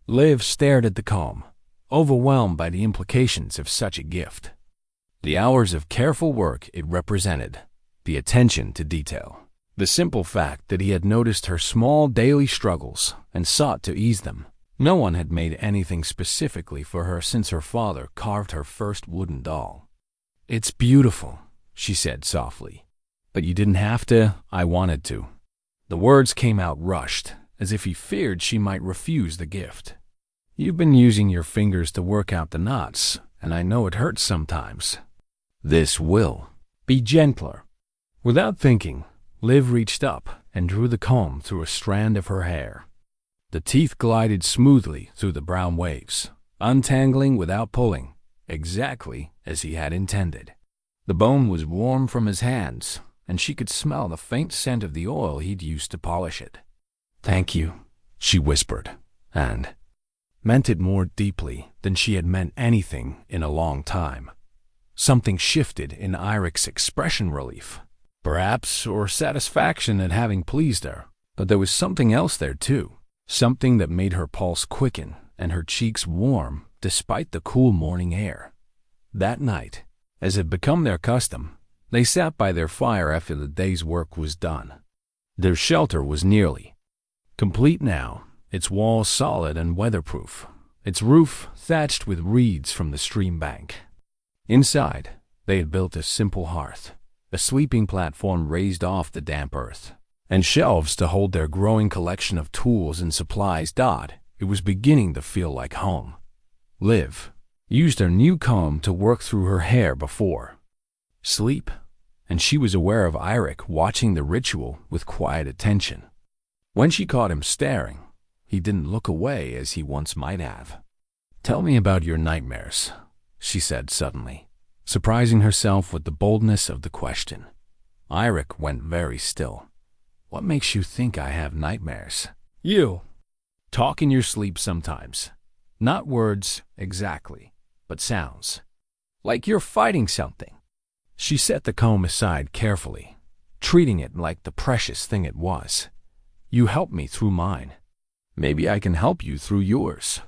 A: Liv stared at the comb, overwhelmed by the implications of such a gift. The hours of careful work it represented, the attention to detail, the simple fact that he had noticed her small daily struggles and sought to ease them. No one had made anything specifically for her since her father carved her first wooden doll. "It's beautiful," she said softly. "But you didn't have to. I wanted to." The words came out rushed, as if he feared she might refuse the gift. "You've been using your fingers to work out the knots, and I know it hurts sometimes. This will. Be gentler." Without thinking, Liv reached up and drew the comb through a strand of her hair. The teeth glided smoothly through the brown waves, untangling without pulling, exactly as he had intended. The bone was warm from his hands, and she could smell the faint scent of the oil he'd used to polish it. "Thank you," she whispered, and meant it more deeply than she had meant anything in a long time. Something shifted in Irik's expression relief, perhaps, or satisfaction at having pleased her, but there was something else there too, something that made her pulse quicken and her cheeks warm despite the cool morning air. That night, as had become their custom, they sat by their fire after the day's work was done. Their shelter was nearly complete now, its walls solid and weatherproof, its roof thatched with reeds from the stream bank. Inside, they had built a simple hearth, a sleeping platform raised off the damp earth, and shelves to hold their growing collection of tools and supplies. It was beginning to feel like home. Liv used her new comb to work through her hair before sleep, and she was aware of Irik watching the ritual with quiet attention. When she caught him staring, he didn't look away as he once might have. "Tell me about your nightmares," she said suddenly, surprising herself with the boldness of the question. Irik went very still. "What makes you think I have nightmares?" "You talk in your sleep sometimes. Not words exactly, but sounds. Like you're fighting something." She set the comb aside carefully, treating it like the precious thing it was. "You helped me through mine. Maybe I can help you through yours."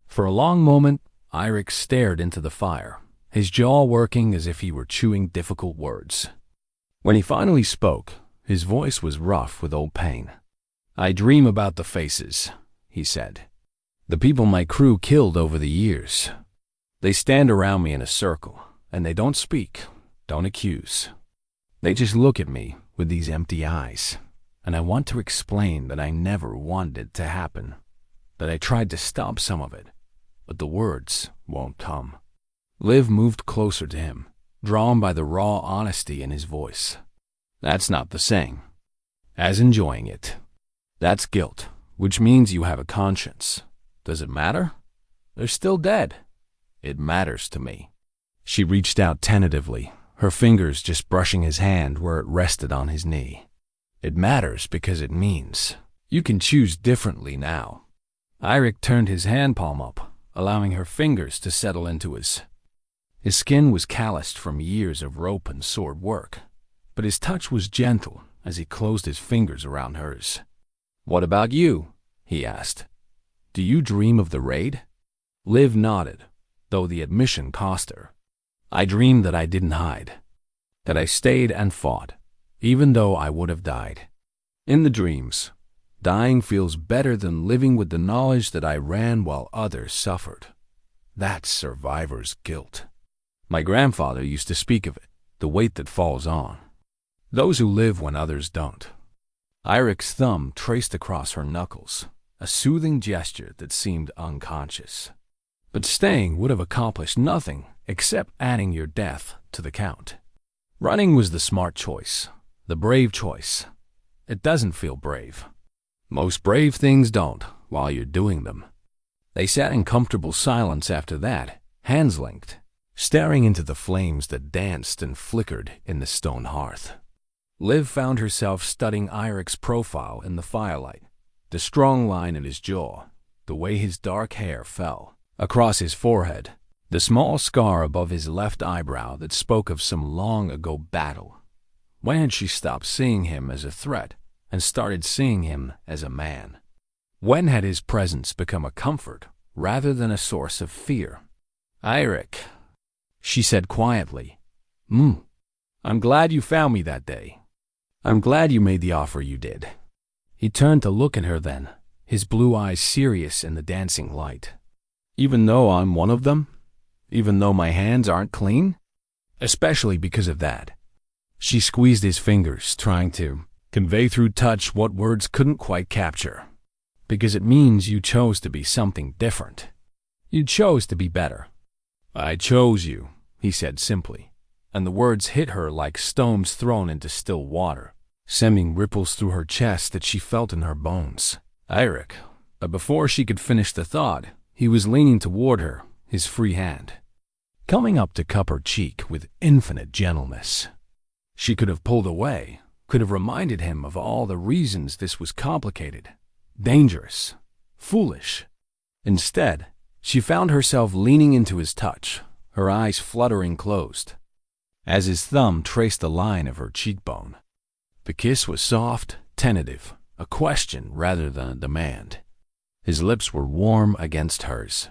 A: For a long moment, Irik stared into the fire, his jaw working as if he were chewing difficult words. When he finally spoke, his voice was rough with old pain. "I dream about the faces," he said. "The people my crew killed over the years. They stand around me in a circle, and they don't speak, don't accuse. They just look at me with these empty eyes, and I want to explain that I never wanted it to happen, that I tried to stop some of it, but the words won't come." Liv moved closer to him, drawn by the raw honesty in his voice. "That's not the same as enjoying it. That's guilt, which means you have a conscience. Does it matter? They're still dead. It matters to me." She reached out tentatively, her fingers just brushing his hand where it rested on his knee. "It matters because it means you can choose differently now." Irik turned his hand palm up, allowing her fingers to settle into his. His skin was calloused from years of rope and sword work, but his touch was gentle as he closed his fingers around hers. "What about you?" he asked. "Do you dream of the raid?" Liv nodded, though the admission cost her. "I dreamed that I didn't hide, that I stayed and fought, even though I would have died. In the dreams, dying feels better than living with the knowledge that I ran while others suffered. That's survivor's guilt. My grandfather used to speak of it, the weight that falls on those who live when others don't." Irik's thumb traced across her knuckles, a soothing gesture that seemed unconscious. But staying would have accomplished nothing except adding your death to the count. Running was the smart choice, the brave choice. It doesn't feel brave. Most brave things don't while you're doing them. They sat in comfortable silence after that, hands linked, staring into the flames that danced and flickered in the stone hearth. Liv found herself studying Irik's profile in the firelight, the strong line in his jaw, the way his dark hair fell across his forehead, the small scar above his left eyebrow that spoke of some long-ago battle. When had she stopped seeing him as a threat and started seeing him as a man? When had his presence become a comfort rather than a source of fear? "Irik," she said quietly. I'm glad you found me that day. I'm glad you made the offer you did." He turned to look at her then, his blue eyes serious in the dancing light. Even though I'm one of them? Even though my hands aren't clean? Especially because of that. She squeezed his fingers, trying to convey through touch what words couldn't quite capture. Because it means you chose to be something different. You chose to be better. I chose you, he said simply, and the words hit her like stones thrown into still water, sending ripples through her chest that she felt in her bones. Eirik. But before she could finish the thought, he was leaning toward her, his free hand, coming up to cup her cheek with infinite gentleness. She could have pulled away, could have reminded him of all the reasons this was complicated, dangerous, foolish. Instead, she found herself leaning into his touch, her eyes fluttering closed, as his thumb traced the line of her cheekbone. The kiss was soft, tentative, a question rather than a demand. His lips were warm against hers,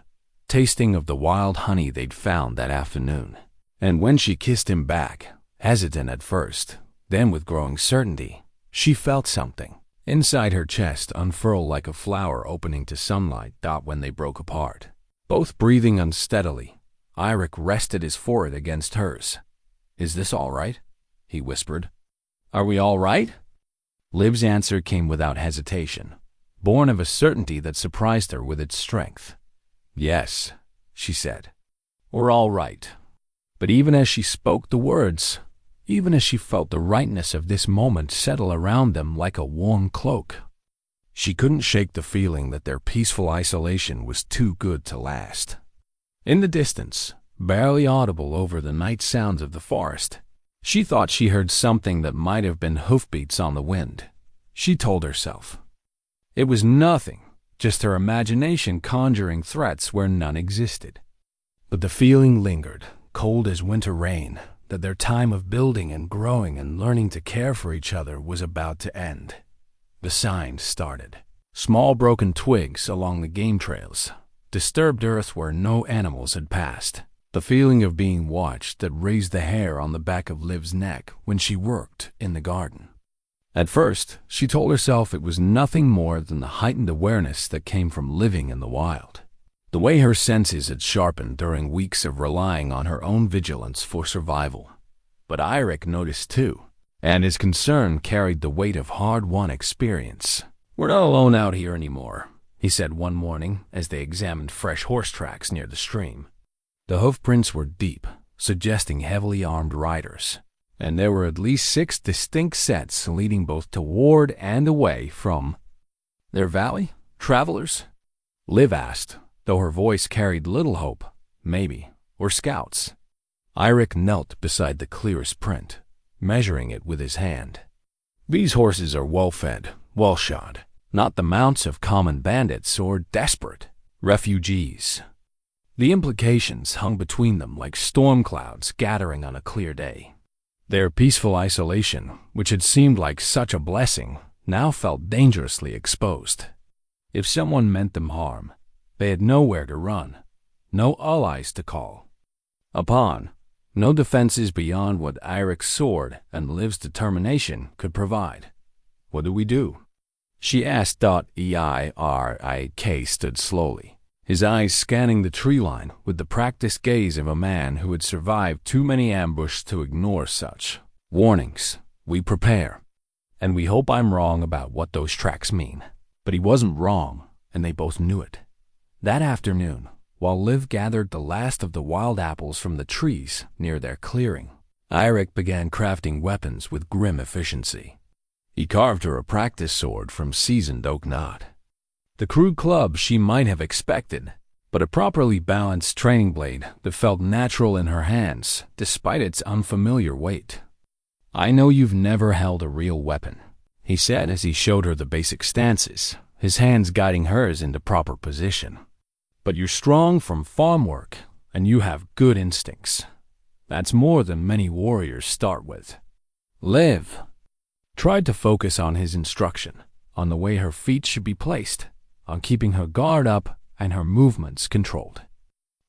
A: tasting of the wild honey they'd found that afternoon. And when she kissed him back, hesitant at first, then with growing certainty, she felt something inside her chest unfurl like a flower opening to sunlight when they broke apart. Both breathing unsteadily, Eirik rested his forehead against hers. Is this all right? He whispered. Are we all right? Liv's answer came without hesitation, born of a certainty that surprised her with its strength. Yes, she said. We're all right. But even as she spoke the words, even as she felt the rightness of this moment settle around them like a warm cloak, she couldn't shake the feeling that their peaceful isolation was too good to last. In the distance, barely audible over the night sounds of the forest, she thought she heard something that might have been hoofbeats on the wind. She told herself. It was nothing, just her imagination conjuring threats where none existed. But the feeling lingered, cold as winter rain, that their time of building and growing and learning to care for each other was about to end. The signs started. Small broken twigs along the game trails, disturbed earth where no animals had passed. The feeling of being watched that raised the hair on the back of Liv's neck when she worked in the garden. At first, she told herself it was nothing more than the heightened awareness that came from living in the wild. The way her senses had sharpened during weeks of relying on her own vigilance for survival. But Eirik noticed too, and his concern carried the weight of hard-won experience. We're not alone out here anymore, he said one morning as they examined fresh horse tracks near the stream. The hoofprints were deep, suggesting heavily armed riders, and there were at least 6 distinct sets leading both toward and away from their valley. Travelers? Liv asked, though her voice carried little hope. Maybe. Or scouts. Eirik knelt beside the clearest print, measuring it with his hand. These horses are well-fed, well-shod, not the mounts of common bandits or desperate refugees. The implications hung between them like storm clouds gathering on a clear day. Their peaceful isolation, which had seemed like such a blessing, now felt dangerously exposed. If someone meant them harm, they had nowhere to run, no allies to call upon, no defenses beyond what Eirik's sword and Liv's determination could provide. What do we do? She asked. Eirik stood slowly, his eyes scanning the tree line with the practiced gaze of a man who had survived too many ambushes to ignore such warnings. We prepare, and we hope I'm wrong about what those tracks mean. But he wasn't wrong, and they both knew it. That afternoon, while Liv gathered the last of the wild apples from the trees near their clearing, Eirik began crafting weapons with grim efficiency. He carved her a practice sword from seasoned oak knot. The crude club she might have expected, but a properly balanced training blade that felt natural in her hands despite its unfamiliar weight. I know you've never held a real weapon, he said as he showed her the basic stances, his hands guiding hers into proper position. But you're strong from farm work, and you have good instincts. That's more than many warriors start with. Liv tried to focus on his instruction, on the way her feet should be placed, on keeping her guard up and her movements controlled.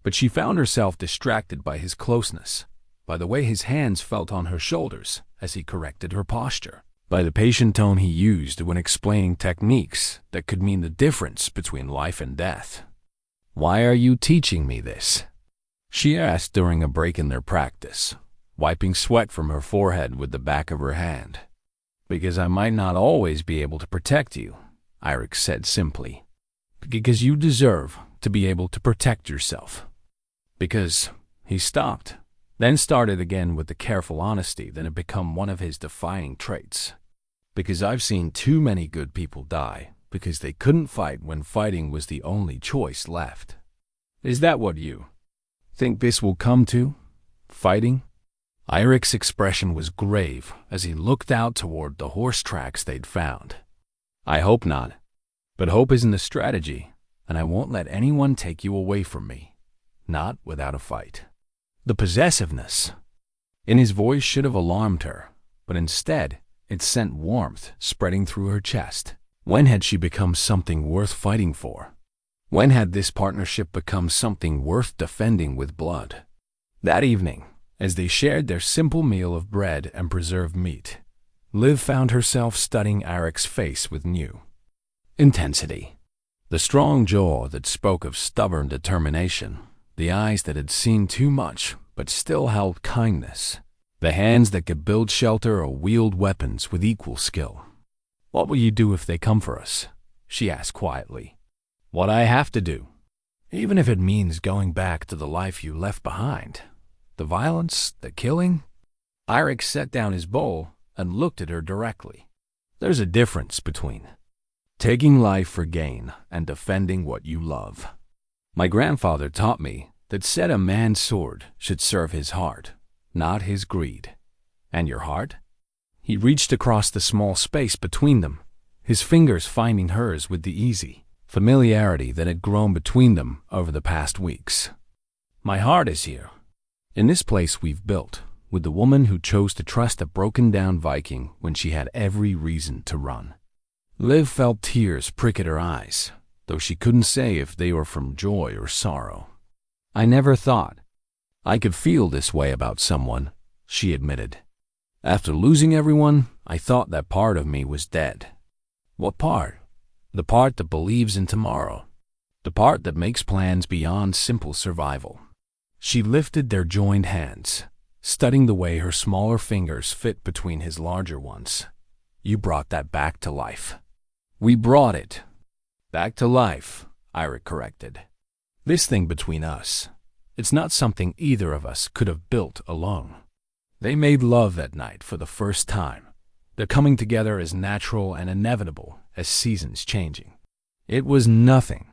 A: But she found herself distracted by his closeness, by the way his hands felt on her shoulders as he corrected her posture. by the patient tone he used when explaining techniques that could mean the difference between life and death. "Why are you teaching me this?" she asked during a break in their practice, wiping sweat from her forehead with the back of her hand. "Because I might not always be able to protect you," Eirik said simply. "Because you deserve to be able to protect yourself." Because he stopped, then started again with the careful honesty that had become one of his defining traits. "Because I've seen too many good people die because they couldn't fight when fighting was the only choice left." Is that what you think this will come to? Fighting? Eirik's expression was grave as he looked out toward the horse tracks they'd found. "I hope not. But hope isn't a strategy, and I won't let anyone take you away from me. Not without a fight." The possessiveness in his voice should have alarmed her, but instead it sent warmth spreading through her chest. When had she become something worth fighting for? When had this partnership become something worth defending with blood? That evening, as they shared their simple meal of bread and preserved meat, Liv found herself studying Eirik's face with new intensity. The strong jaw that spoke of stubborn determination, the eyes that had seen too much but still held kindness, the hands that could build shelter or wield weapons with equal skill. "What will you do if they come for us?" she asked quietly. "What I have to do, even if it means going back to the life you left behind. The violence, the killing." Eirik set down his bowl and looked at her directly. "There's a difference between taking life for gain and defending what you love. My grandfather taught me that said a man's sword should serve his heart, not his greed. And your heart?" He reached across the small space between them, his fingers finding hers with the easy familiarity that had grown between them over the past weeks. "My heart is here, in this place we've built, with the woman who chose to trust a broken-down Viking when she had every reason to run." Liv felt tears prick at her eyes, though she couldn't say if they were from joy or sorrow. "I never thought I could feel this way about someone," she admitted. "After losing everyone, I thought that part of me was dead." "What part?" "The part that believes in tomorrow. The part that makes plans beyond simple survival." She lifted their joined hands, studying the way her smaller fingers fit between his larger ones. "You brought that back to life." "We brought it back to life," Eirik corrected. "This thing between us, it's not something either of us could have built alone." They made love that night for the first time, their coming together as natural and inevitable as seasons changing. It was nothing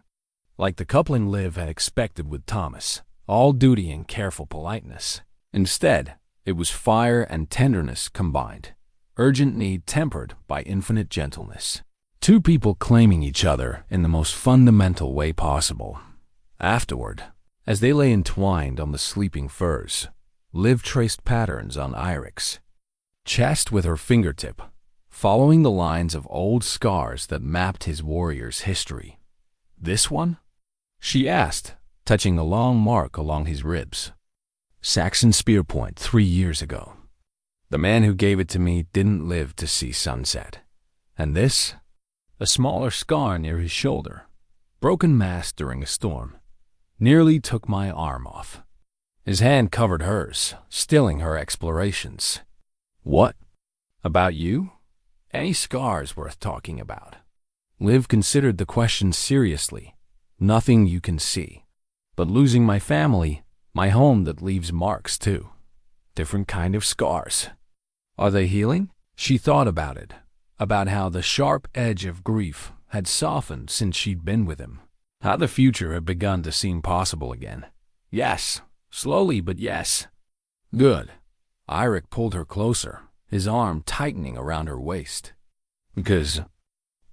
A: like the coupling Liv had expected with Thomas, all duty and careful politeness. Instead, it was fire and tenderness combined, urgent need tempered by infinite gentleness. Two people claiming each other in the most fundamental way possible. Afterward, as they lay entwined on the sleeping furs, Liv traced patterns on Eirik's chest with her fingertip, following the lines of old scars that mapped his warrior's history. "This one?" she asked, touching a long mark along his ribs. "Saxon spear point 3 years ago. The man who gave it to me didn't live to see sunset. And this? A smaller scar near his shoulder, broken mast during a storm, nearly took my arm off." His hand covered hers, stilling her explorations. "What? About you? Any scars worth talking about?" Liv considered the question seriously. "Nothing you can see. But losing my family, my home that leaves marks too. Different kind of scars. Are they healing?" She thought about it, about how the sharp edge of grief had softened since she'd been with him, how the future had begun to seem possible again. "Yes, slowly, but yes." "Good." Eirik pulled her closer, his arm tightening around her waist. "Because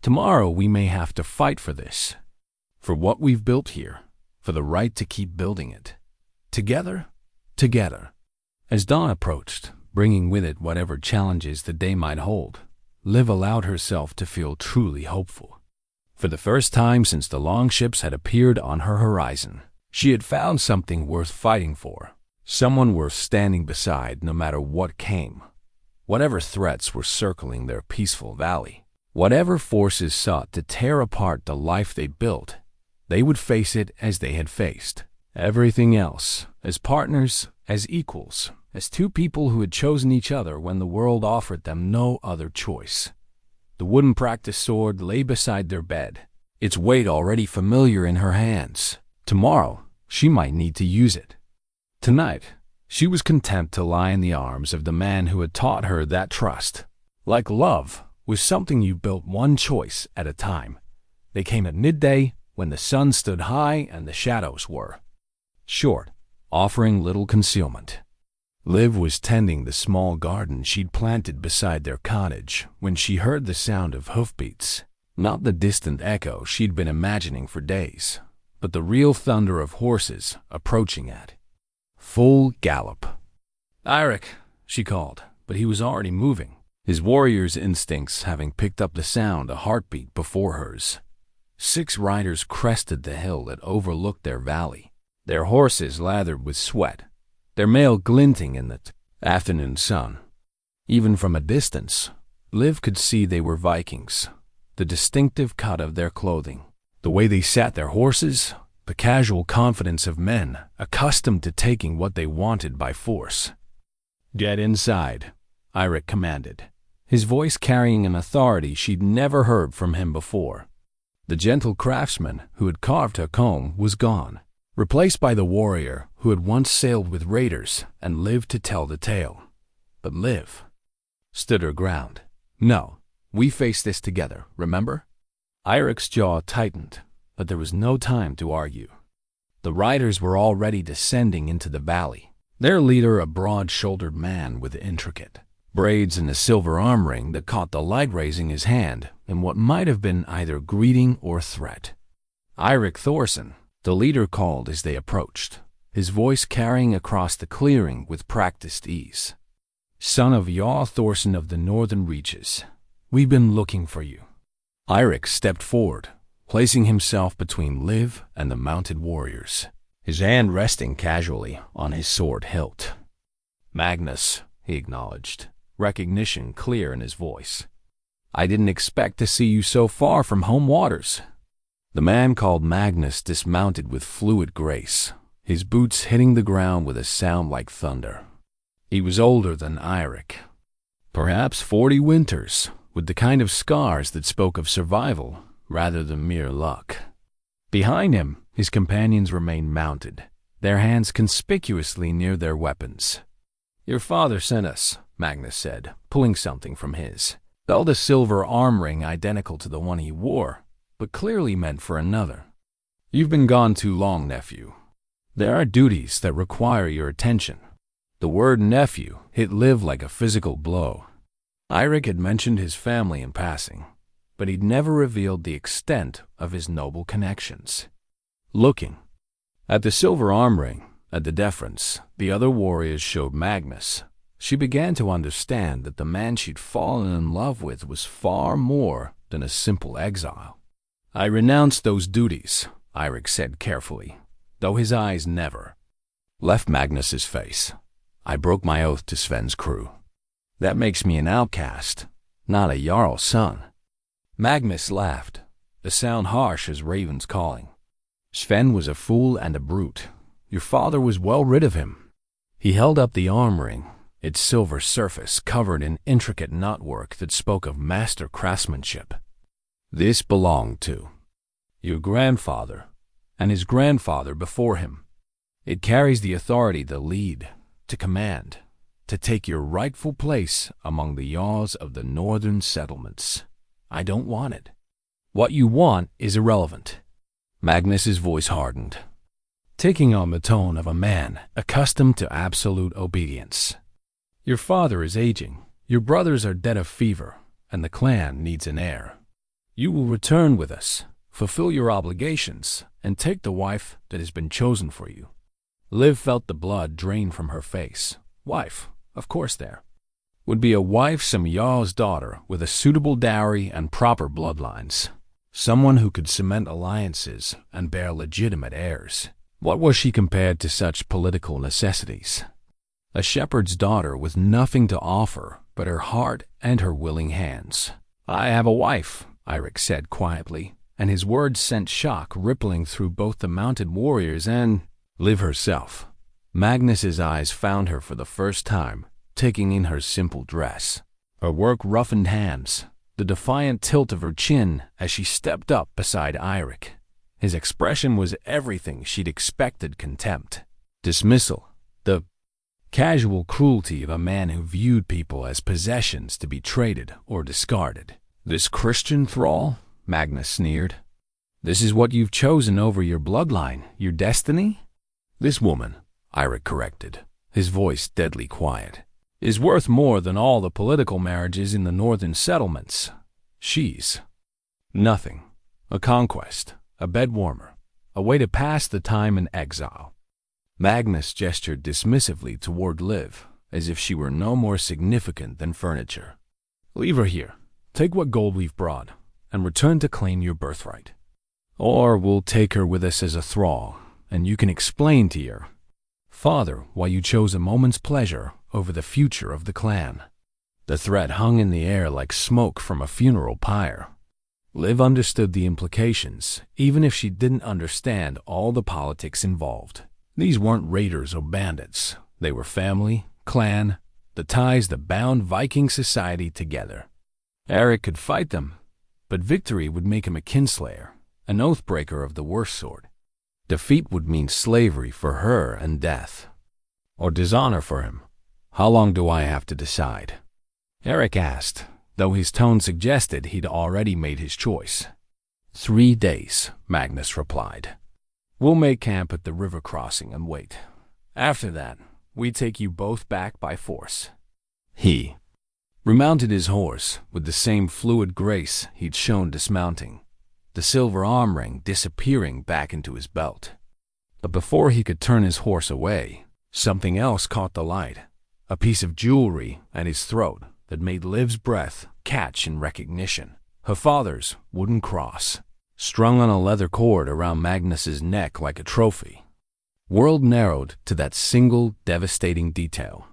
A: tomorrow we may have to fight for this, for what we've built here, for the right to keep building it. Together, together." As dawn approached, bringing with it whatever challenges the day might hold, Liv allowed herself to feel truly hopeful. For the first time since the longships had appeared on her horizon, she had found something worth fighting for, someone worth standing beside no matter what came. whatever threats were circling their peaceful valley, whatever forces sought to tear apart the life they built, they would face it as they had faced everything else, as partners, as equals, as two people who had chosen each other when the world offered them no other choice. The wooden practice sword lay beside their bed, its weight already familiar in her hands. Tomorrow, she might need to use it. Tonight, she was content to lie in the arms of the man who had taught her that trust, like love, was something you built one choice at a time. They came at midday, when the sun stood high and the shadows were short, offering little concealment. Liv was tending the small garden she'd planted beside their cottage when she heard the sound of hoofbeats, not the distant echo she'd been imagining for days, but the real thunder of horses approaching at full gallop. "Eirik," she called, but he was already moving, his warrior's instincts having picked up the sound a heartbeat before hers. 6 riders crested the hill that overlooked their valley, their horses lathered with sweat, their mail glinting in the afternoon sun. Even from a distance, Liv could see they were Vikings, the distinctive cut of their clothing, the way they sat their horses, the casual confidence of men accustomed to taking what they wanted by force. "Get inside," Eirik commanded, his voice carrying an authority she'd never heard from him before. The gentle craftsman who had carved her comb was gone, replaced by the warrior who had once sailed with raiders and lived to tell the tale. But Liv stood her ground. "No, we face this together, remember?" Eirik's jaw tightened, but there was no time to argue. The riders were already descending into the valley, their leader a broad-shouldered man with intricate braids and a silver arm ring that caught the light raising his hand in what might have been either greeting or threat. Eirik Thorson, the leader, called as they approached, his voice carrying across the clearing with practiced ease. "Son of Jarl Thorson of the Northern Reaches, we've been looking for you." Eirik stepped forward, placing himself between Liv and the mounted warriors, his hand resting casually on his sword hilt. "Magnus," he acknowledged, recognition clear in his voice. "I didn't expect to see you so far from home waters." The man called Magnus dismounted with fluid grace, his boots hitting the ground with a sound like thunder. He was older than Eirik, perhaps 40 winters, with the kind of scars that spoke of survival rather than mere luck. Behind him, his companions remained mounted, their hands conspicuously near their weapons. "Your father sent us," Magnus said, pulling something from his. Held a silver arm ring identical to the one he wore, but clearly meant for another. "You've been gone too long, nephew. There are duties that require your attention." The word nephew hit Liv like a physical blow. Eirik had mentioned his family in passing, but he'd never revealed the extent of his noble connections. Looking at the silver arm ring, at the deference the other warriors showed Magnus, she began to understand that the man she'd fallen in love with was far more than a simple exile. "I renounced those duties," Eirik said carefully, though his eyes never left Magnus's face. "I broke my oath to Sven's crew. That makes me an outcast, not a Jarl's son." Magnus laughed, a sound harsh as ravens calling. "Sven was a fool and a brute. Your father was well rid of him." He held up the arm ring, its silver surface covered in intricate knotwork that spoke of master craftsmanship. "This belonged to your grandfather and his grandfather before him. It carries the authority to lead, to command, to take your rightful place among the Jarls of the northern settlements. I don't want it. What you want is irrelevant." Magnus's voice hardened, taking on the tone of a man accustomed to absolute obedience. "Your father is aging, your brothers are dead of fever, and the clan needs an heir. You will return with us, fulfill your obligations, and take the wife that has been chosen for you." Liv felt the blood drain from her face. Wife, of course there would be a wife, some Jarl's daughter with a suitable dowry and proper bloodlines, someone who could cement alliances and bear legitimate heirs. What was she compared to such political necessities? A shepherd's daughter with nothing to offer but her heart and her willing hands. "I have a wife," Eirik said quietly, and his words sent shock rippling through both the mounted warriors and Liv herself. Magnus's eyes found her for the first time, taking in her simple dress, her work-roughened hands, the defiant tilt of her chin as she stepped up beside Eirik. His expression was everything she'd expected: contempt, dismissal, the casual cruelty of a man who viewed people as possessions to be traded or discarded. "This Christian thrall?" Magnus sneered. "This is what you've chosen over your bloodline, your destiny?" "This woman," Eirik corrected, his voice deadly quiet, "is worth more than all the political marriages in the northern settlements. She's nothing. A conquest, a bedwarmer, a way to pass the time in exile." Magnus gestured dismissively toward Liv, as if she were no more significant than furniture. "Leave her here. Take what gold we've brought, and return to claim your birthright. Or we'll take her with us as a thrall, and you can explain to your father why you chose a moment's pleasure over the future of the clan." The threat hung in the air like smoke from a funeral pyre. Liv understood the implications, even if she didn't understand all the politics involved. These weren't raiders or bandits. They were family, clan, the ties that bound Viking society together. Eirik could fight them, but victory would make him a kinslayer, an oathbreaker of the worst sort. Defeat would mean slavery for her and death. Or dishonor for him. "How long do I have to decide?" Eirik asked, though his tone suggested he'd already made his choice. 3 days, Magnus replied. "We'll make camp at the river crossing and wait. After that, we take you both back by force." He remounted his horse with the same fluid grace he'd shown dismounting, the silver arm ring disappearing back into his belt. But before he could turn his horse away, something else caught the light, a piece of jewelry at his throat that made Liv's breath catch in recognition. Her father's wooden cross, strung on a leather cord around Magnus's neck like a trophy. World narrowed to that single devastating detail.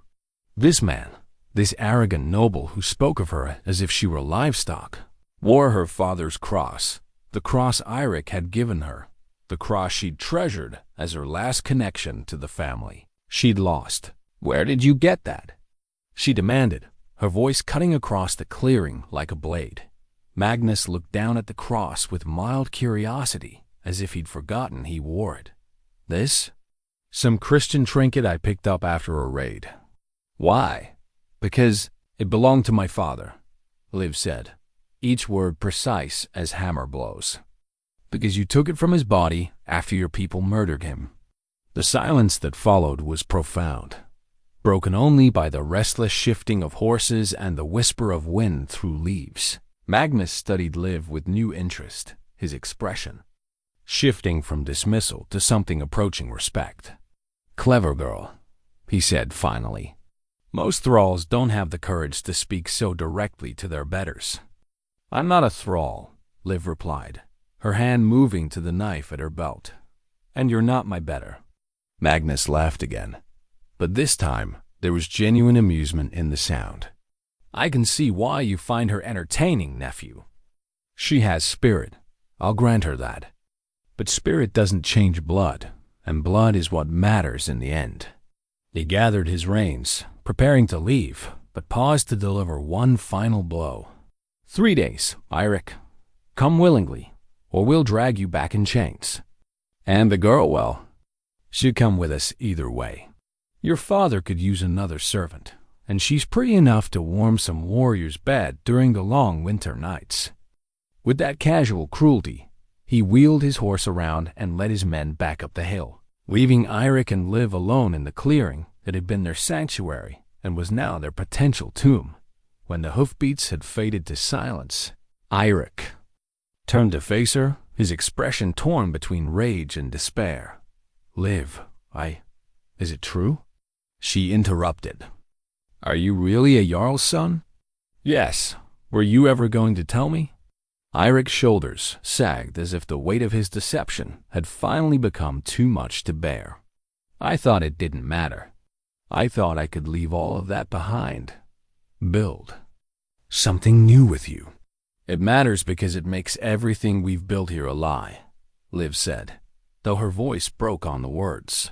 A: This man, this arrogant noble who spoke of her as if she were livestock, wore her father's cross, the cross Eirik had given her, the cross she'd treasured as her last connection to the family she'd lost. "Where did you get that?" she demanded, her voice cutting across the clearing like a blade. Magnus looked down at the cross with mild curiosity, as if he'd forgotten he wore it. "This? Some Christian trinket I picked up after a raid." "Why?" "Because it belonged to my father," Liv said, each word precise as hammer blows. "Because you took it from his body after your people murdered him." The silence that followed was profound, broken only by the restless shifting of horses and the whisper of wind through leaves. Magnus studied Liv with new interest, his expression shifting from dismissal to something approaching respect. "Clever girl," he said finally. "Most thralls don't have the courage to speak so directly to their betters." "I'm not a thrall," Liv replied, her hand moving to the knife at her belt. "And you're not my better." Magnus laughed again, but this time there was genuine amusement in the sound. "I can see why you find her entertaining, nephew. She has spirit, I'll grant her that. But spirit doesn't change blood, and blood is what matters in the end." He gathered his reins, preparing to leave, but paused to deliver one final blow. 3 days, Eirik. Come willingly, or we'll drag you back in chains. And the girl, well, she'd come with us either way. Your father could use another servant, and she's pretty enough to warm some warrior's bed during the long winter nights. With that casual cruelty, he wheeled his horse around and led his men back up the hill, leaving Eirik and Liv alone in the clearing that had been their sanctuary and was now their potential tomb. When the hoofbeats had faded to silence, Eirik turned to face her, his expression torn between rage and despair. "Liv, is it true?" She interrupted. "Are you really a Jarl's son?" "Yes. Were you ever going to tell me?" Eirik's shoulders sagged as if the weight of his deception had finally become too much to bear. "I thought it didn't matter." I thought I could leave all of that behind. Build something new with you. It matters because it makes everything we've built here a lie, Liv said, though her voice broke on the words.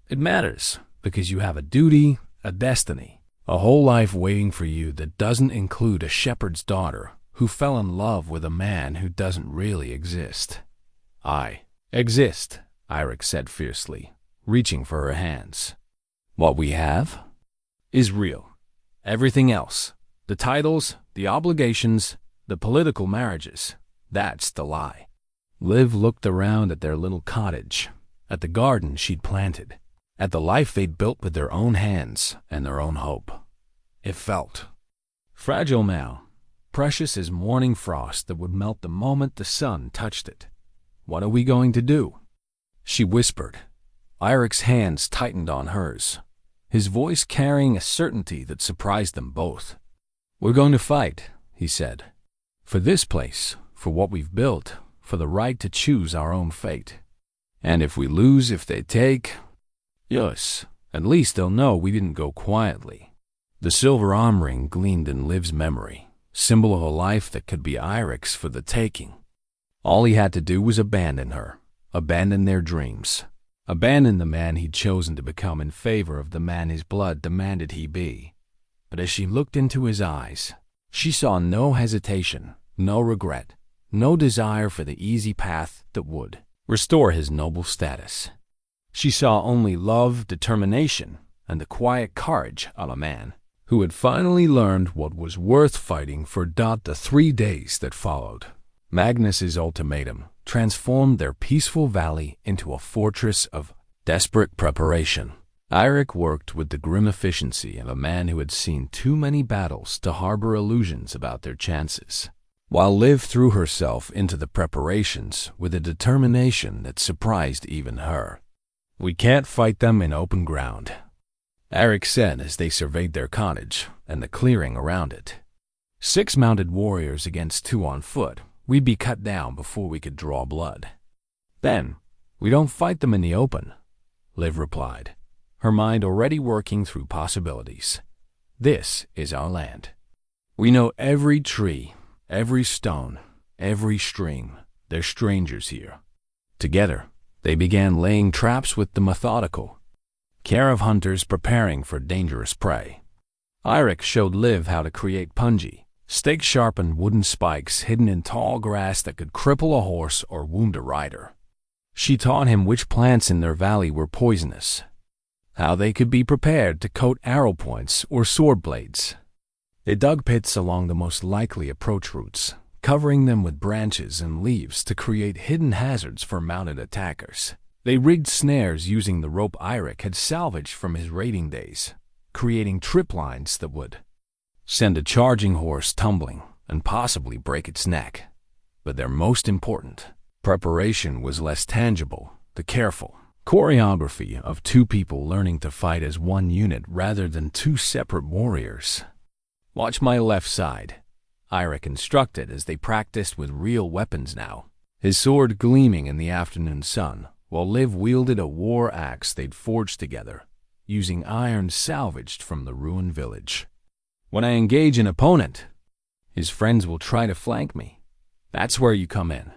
A: It matters because you have a duty, a destiny, a whole life waiting for you that doesn't include a shepherd's daughter who fell in love with a man who doesn't really exist. I exist, Eirik said fiercely, reaching for her hands. What we have is real. Everything else, the titles, the obligations, the political marriages, that's the lie. Liv looked around at their little cottage, at the garden she'd planted, at the life they'd built with their own hands and their own hope. It felt fragile now, precious as morning frost that would melt the moment the sun touched it. What are we going to do? She whispered. Eirik's hands tightened on hers, his voice carrying a certainty that surprised them both. We're going to fight, he said. For this place, for what we've built, for the right to choose our own fate. And if we lose, if they take, yes, at least they'll know we didn't go quietly. The silver arm ring gleamed in Liv's memory, symbol of a life that could be Eirik's for the taking. All he had to do was abandon her, abandon their dreams, abandon the man he'd chosen to become in favor of the man his blood demanded he be. But as she looked into his eyes, she saw no hesitation, no regret, no desire for the easy path that would restore his noble status. She saw only love, determination, and the quiet courage of a man who had finally learned what was worth fighting for. The 3 days that followed, Magnus's ultimatum transformed their peaceful valley into a fortress of desperate preparation. Eirik worked with the grim efficiency of a man who had seen too many battles to harbor illusions about their chances, while Liv threw herself into the preparations with a determination that surprised even her. We can't fight them in open ground, Eirik said as they surveyed their cottage and the clearing around it. 6 mounted warriors against 2 on foot. We'd be cut down before we could draw blood. Then, we don't fight them in the open, Liv replied, her mind already working through possibilities. This is our land. We know every tree, every stone, every stream. They're strangers here. Together, they began laying traps with the methodical care of hunters preparing for dangerous prey. Eirik showed Liv how to create punji, stake-sharpened wooden spikes hidden in tall grass that could cripple a horse or wound a rider. She taught him which plants in their valley were poisonous, how they could be prepared to coat arrow points or sword blades. They dug pits along the most likely approach routes, covering them with branches and leaves to create hidden hazards for mounted attackers. They rigged snares using the rope Eirik had salvaged from his raiding days, creating trip lines that would send a charging horse tumbling and possibly break its neck. But their most important preparation was less tangible, the careful choreography of 2 people learning to fight as one unit rather than 2 separate warriors. Watch my left side, Eirik instructed as they practiced with real weapons now, his sword gleaming in the afternoon sun, while Liv wielded a war axe they'd forged together, using iron salvaged from the ruined village. When I engage an opponent, his friends will try to flank me. That's where you come in.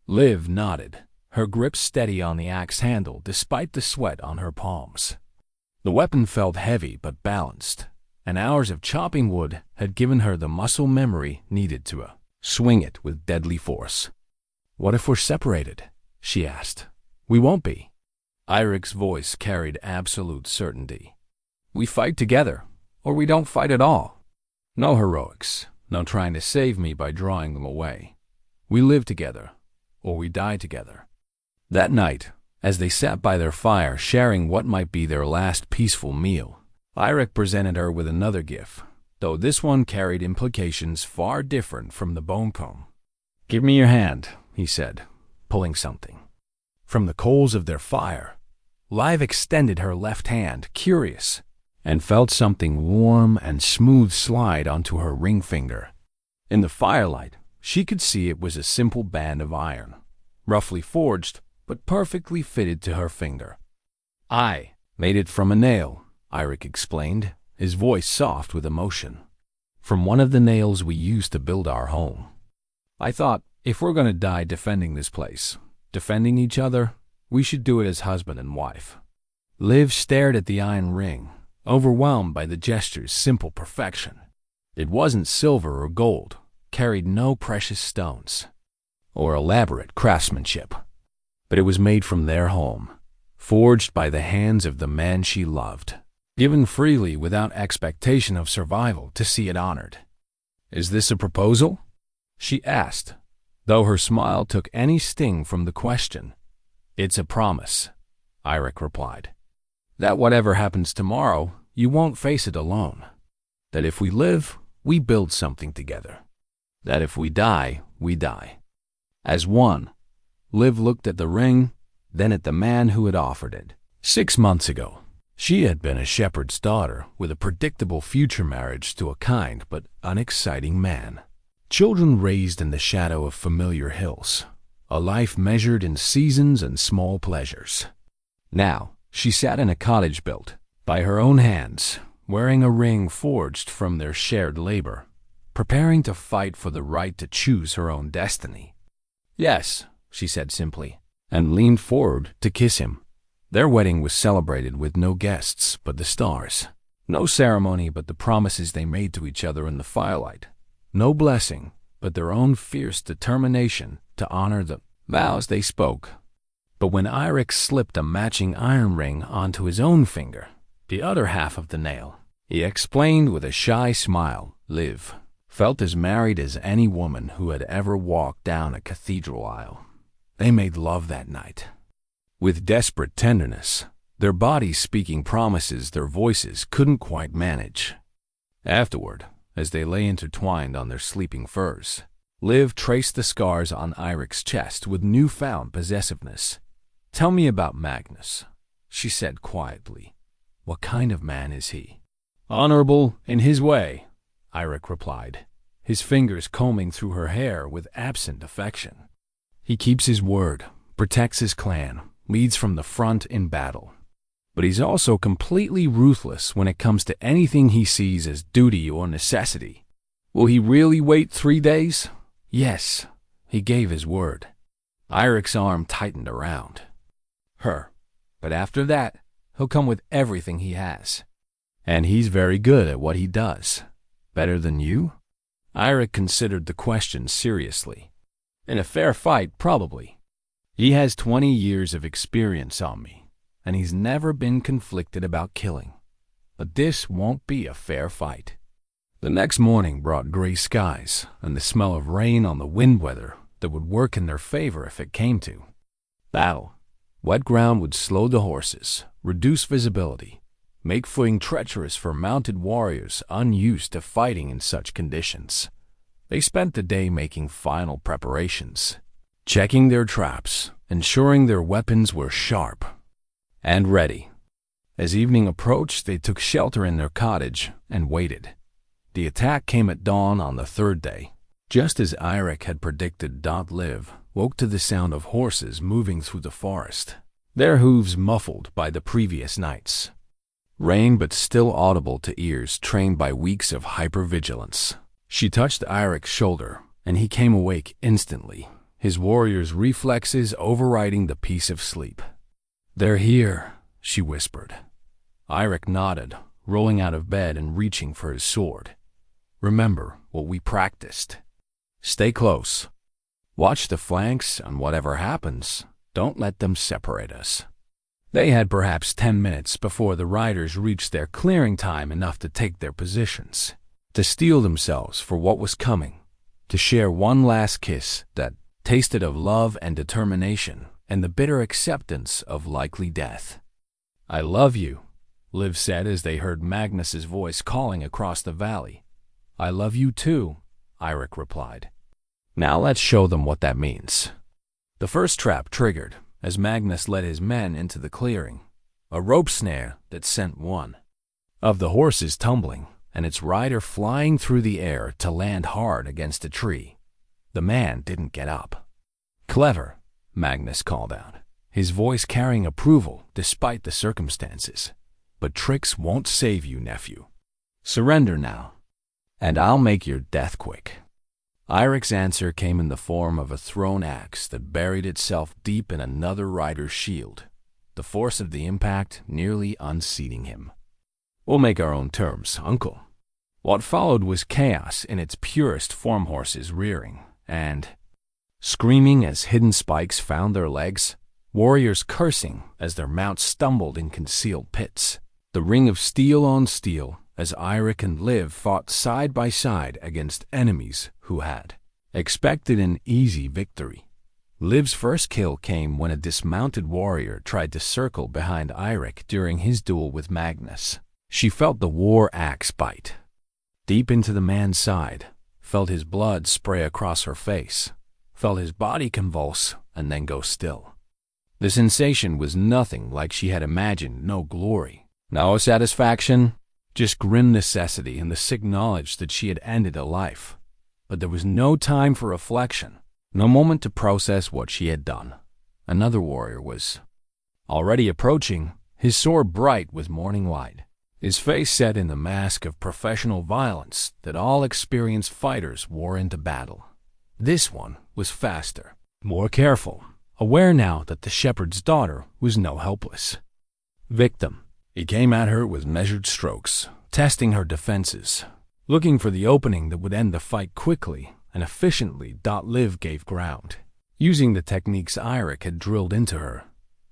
A: Liv nodded, her grip steady on the axe handle despite the sweat on her palms. The weapon felt heavy but balanced, and hours of chopping wood had given her the muscle memory needed to swing it with deadly force. What if we're separated? She asked. We won't be. Eirik's voice carried absolute certainty. We fight together, or we don't fight at all. No heroics, no trying to save me by drawing them away. We live together, or we die together. That night, as they sat by their fire sharing what might be their last peaceful meal, Eirik presented her with another gift, though this one carried implications far different from the bone poem. Give me your hand, he said, pulling something from the coals of their fire. Liv extended her left hand, curious, and felt something warm and smooth slide onto her ring finger. In the firelight, she could see it was a simple band of iron, roughly forged, but perfectly fitted to her finger. I made it from a nail, Eirik explained, his voice soft with emotion. "From one of the nails we used to build our home. I thought, if we're going to die defending this place, defending each other, we should do it as husband and wife." Liv stared at the iron ring, overwhelmed by the gesture's simple perfection. It wasn't silver or gold, carried no precious stones, or elaborate craftsmanship, but it was made from their home, forged by the hands of the man she loved, given freely without expectation of survival to see it honored. "Is this a proposal?" she asked, though her smile took any sting from the question. "It's a promise," Eirik replied. "That whatever happens tomorrow, you won't face it alone. That if we live, we build something together. That if we die, we die. As one." Liv looked at the ring, then at the man who had offered it. 6 months ago, she had been a shepherd's daughter with a predictable future marriage to a kind but unexciting man. Children raised in the shadow of familiar hills, a life measured in seasons and small pleasures. Now, she sat in a cottage built by her own hands, wearing a ring forged from their shared labor, preparing to fight for the right to choose her own destiny. "Yes," she said simply, and leaned forward to kiss him. Their wedding was celebrated with no guests but the stars. No ceremony but the promises they made to each other in the firelight. No blessing but their own fierce determination to honor the vows they spoke. But when Eirik slipped a matching iron ring onto his own finger, the other half of the nail, he explained with a shy smile, Liv felt as married as any woman who had ever walked down a cathedral aisle. They made love that night, with desperate tenderness, their bodies speaking promises their voices couldn't quite manage. Afterward, as they lay intertwined on their sleeping furs, Liv traced the scars on Eirik's chest with newfound possessiveness. "Tell me about Magnus," she said quietly. "What kind of man is he?" "Honorable in his way," Eirik replied, his fingers combing through her hair with absent affection. "He keeps his word, protects his clan, leads from the front in battle. But he's also completely ruthless when it comes to anything he sees as duty or necessity." "Will he really wait 3 days?" "Yes, he gave his word." Eirik's arm tightened around her. "But after that, he'll come with everything he has. And he's very good at what he does. Better than you?" Eirik considered the question seriously. "In a fair fight, probably. He has 20 years of experience on me, and he's never been conflicted about killing. But this won't be a fair fight." The next morning brought gray skies and the smell of rain on the wind weather that would work in their favor if it came to battle. Wet ground would slow the horses, reduce visibility, make footing treacherous for mounted warriors unused to fighting in such conditions. They spent the day making final preparations, checking their traps, ensuring their weapons were sharp and ready. As evening approached, they took shelter in their cottage and waited. The attack came at dawn on the third day. Just as Eirik had predicted, Liv woke to the sound of horses moving through the forest, their hooves muffled by the previous nights. Rain but still audible to ears trained by weeks of hypervigilance. She touched Eirik's shoulder, and he came awake instantly, his warrior's reflexes overriding the peace of sleep. "They're here," she whispered. Eirik nodded, rolling out of bed and reaching for his sword. "Remember what we practiced. Stay close. Watch the flanks, and whatever happens, don't let them separate us." They had perhaps 10 minutes before the riders reached their clearing time enough to take their positions, to steel themselves for what was coming, to share one last kiss that tasted of love and determination and the bitter acceptance of likely death. "I love you," Liv said as they heard Magnus's voice calling across the valley. "I love you too," Eirik replied. "Now let's show them what that means." The first trap triggered as Magnus led his men into the clearing, a rope snare that sent one of the horses tumbling and its rider flying through the air to land hard against a tree. The man didn't get up. "Clever," Magnus called out, his voice carrying approval despite the circumstances. But tricks won't save you, nephew. Surrender now, and I'll make your death quick." Eirik's answer came in the form of a thrown axe that buried itself deep in another rider's shield, the force of the impact nearly unseating him. "We'll make our own terms, uncle." What followed was chaos in its purest form, horses rearing and screaming as hidden spikes found their legs, warriors cursing as their mounts stumbled in concealed pits. The ring of steel on steel as Eirik and Liv fought side by side against enemies who had expected an easy victory. Liv's first kill came when a dismounted warrior tried to circle behind Eirik during his duel with Magnus. She felt the war axe bite deep into the man's side, felt his blood spray across her face, felt his body convulse and then go still. The sensation was nothing like she had imagined. No glory, no satisfaction, just grim necessity and the sick knowledge that she had ended a life. But there was no time for reflection, no moment to process what she had done. Another warrior was already approaching, his sword bright with morning light, his face set in the mask of professional violence that all experienced fighters wore into battle. This one was faster, more careful, aware now that the shepherd's daughter was no helpless victim. He came at her with measured strokes, testing her defenses, looking for the opening that would end the fight quickly and efficiently. Liv gave ground, using the techniques Eirik had drilled into her,